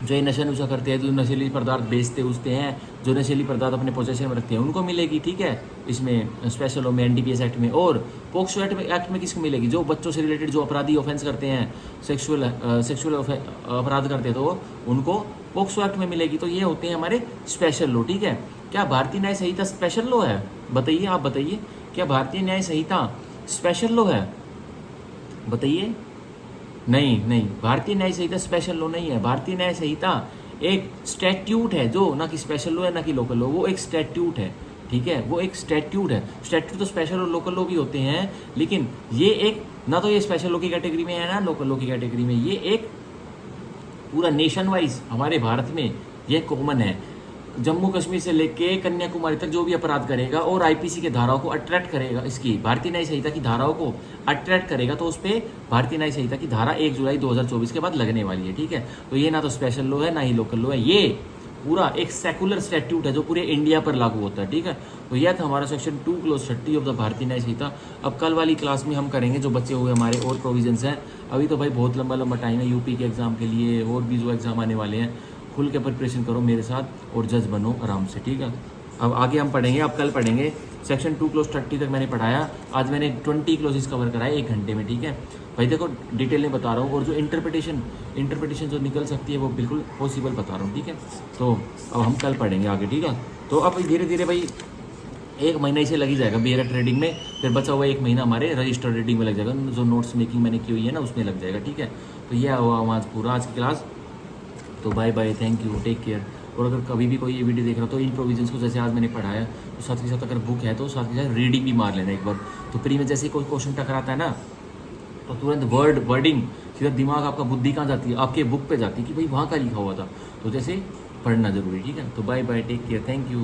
जो ये नशा नुशा करते हैं, जो नशीली पदार्थ बेचते उचते हैं, जो नशीली पदार्थ अपने पोजेशन में रखते हैं, उनको मिलेगी, ठीक है, इसमें स्पेशल लॉ में, एनडीपीएस एक्ट में। और पोक्सो एक्ट में किसको मिलेगी, जो बच्चों से रिलेटेड जो अपराधी ऑफेंस करते हैं, सेक्सुअल अपराध करते हैं, तो उनको पोक्सो एक्ट में मिलेगी। तो ये होते हैं हमारे स्पेशल लॉ, ठीक है। क्या भारतीय न्याय संहिता स्पेशल लॉ है, बताइए आप बताइए, क्या भारतीय न्याय संहिता स्पेशल लॉ है, बताइए। नहीं, भारतीय न्याय संहिता स्पेशल लॉ नहीं है। भारतीय न्याय संहिता एक स्टैट्यूट है, जो ना कि स्पेशल लॉ है ना कि लोकल लॉ, वो एक स्टैट्यूट है, ठीक है, वो एक स्टैट्यूट है। स्टैट्यूट तो स्पेशल और लोकल लॉ भी होते हैं, लेकिन ये एक ना तो ये स्पेशल लॉ की कैटेगरी में है ना लोकल लॉ की कैटेगरी में, ये एक पूरा नेशन वाइज हमारे भारत में ये कॉमन है। जम्मू कश्मीर से लेके कन्याकुमारी तक जो भी अपराध करेगा और आईपीसी के धाराओं को अट्रैक्ट करेगा, इसकी भारतीय न्याय संहिता की धाराओं को अट्रैक्ट करेगा, तो उस पर भारतीय न्याय संहिता की धारा 1 जुलाई 2024 के बाद लगने वाली है, ठीक है। तो ये ना तो स्पेशल लॉ है ना ही लोकल लॉ है, ये पूरा एक सेकुलर स्टैट्यूट है जो पूरे इंडिया पर लागू होता है, ठीक है। तो यह था हमारा सेक्शन 2 क्लोज 30 ऑफ द भारतीय न्याय संहिता। अब कल वाली क्लास में हम करेंगे जो बचे हुए हमारे और प्रोविजंस हैं। अभी तो भाई बहुत लंबा टाइम है यूपी के एग्जाम के लिए, और भी जो एग्जाम आने वाले हैं, खुल के प्रिपरेशन करो मेरे साथ और जज बनो आराम से, ठीक है। अब आगे हम पढ़ेंगे, अब कल पढ़ेंगे सेक्शन 2 क्लोज 30 तक मैंने पढ़ाया। आज मैंने 20 क्लोजेस कवर कराए 1 घंटे में, ठीक है भाई। देखो डिटेल में बता रहा हूँ, और जो इंटरप्रिटेशन जो निकल सकती है वो बिल्कुल पॉसिबल बता रहा हूँ, ठीक है। तो अब हम कल पढ़ेंगे आगे, ठीक है। तो अब धीरे धीरे भाई 1 महीना इसे लग ही जाएगा बेयर ट्रेडिंग में, फिर बचा हुआ 1 महीना हमारे रजिस्टर ट्रेडिंग में लग जाएगा, जो नोट्स मेकिंग मैंने की हुई है ना उसमें लग जाएगा, ठीक है। तो ये हुआ आज पूरा आज की क्लास। तो bye bye, thank you, take care. और अगर कभी भी कोई ये वीडियो देख रहा हो तो इन प्रोविजंस को जैसे आज मैंने पढ़ाया, तो साथ के साथ अगर बुक है तो साथ के साथ रीडिंग भी मार लेना एक बार। तो प्री में जैसे ही कोई क्वेश्चन टकराता है ना, तो तुरंत वर्डिंग सीधा दिमाग आपका बुद्धि कहाँ जाती है, आपके बुक पे जाती है कि भाई वहाँ का लिखा हुआ था, तो जैसे पढ़ना जरूरी, ठीक है। तो bye bye, take care, thank you.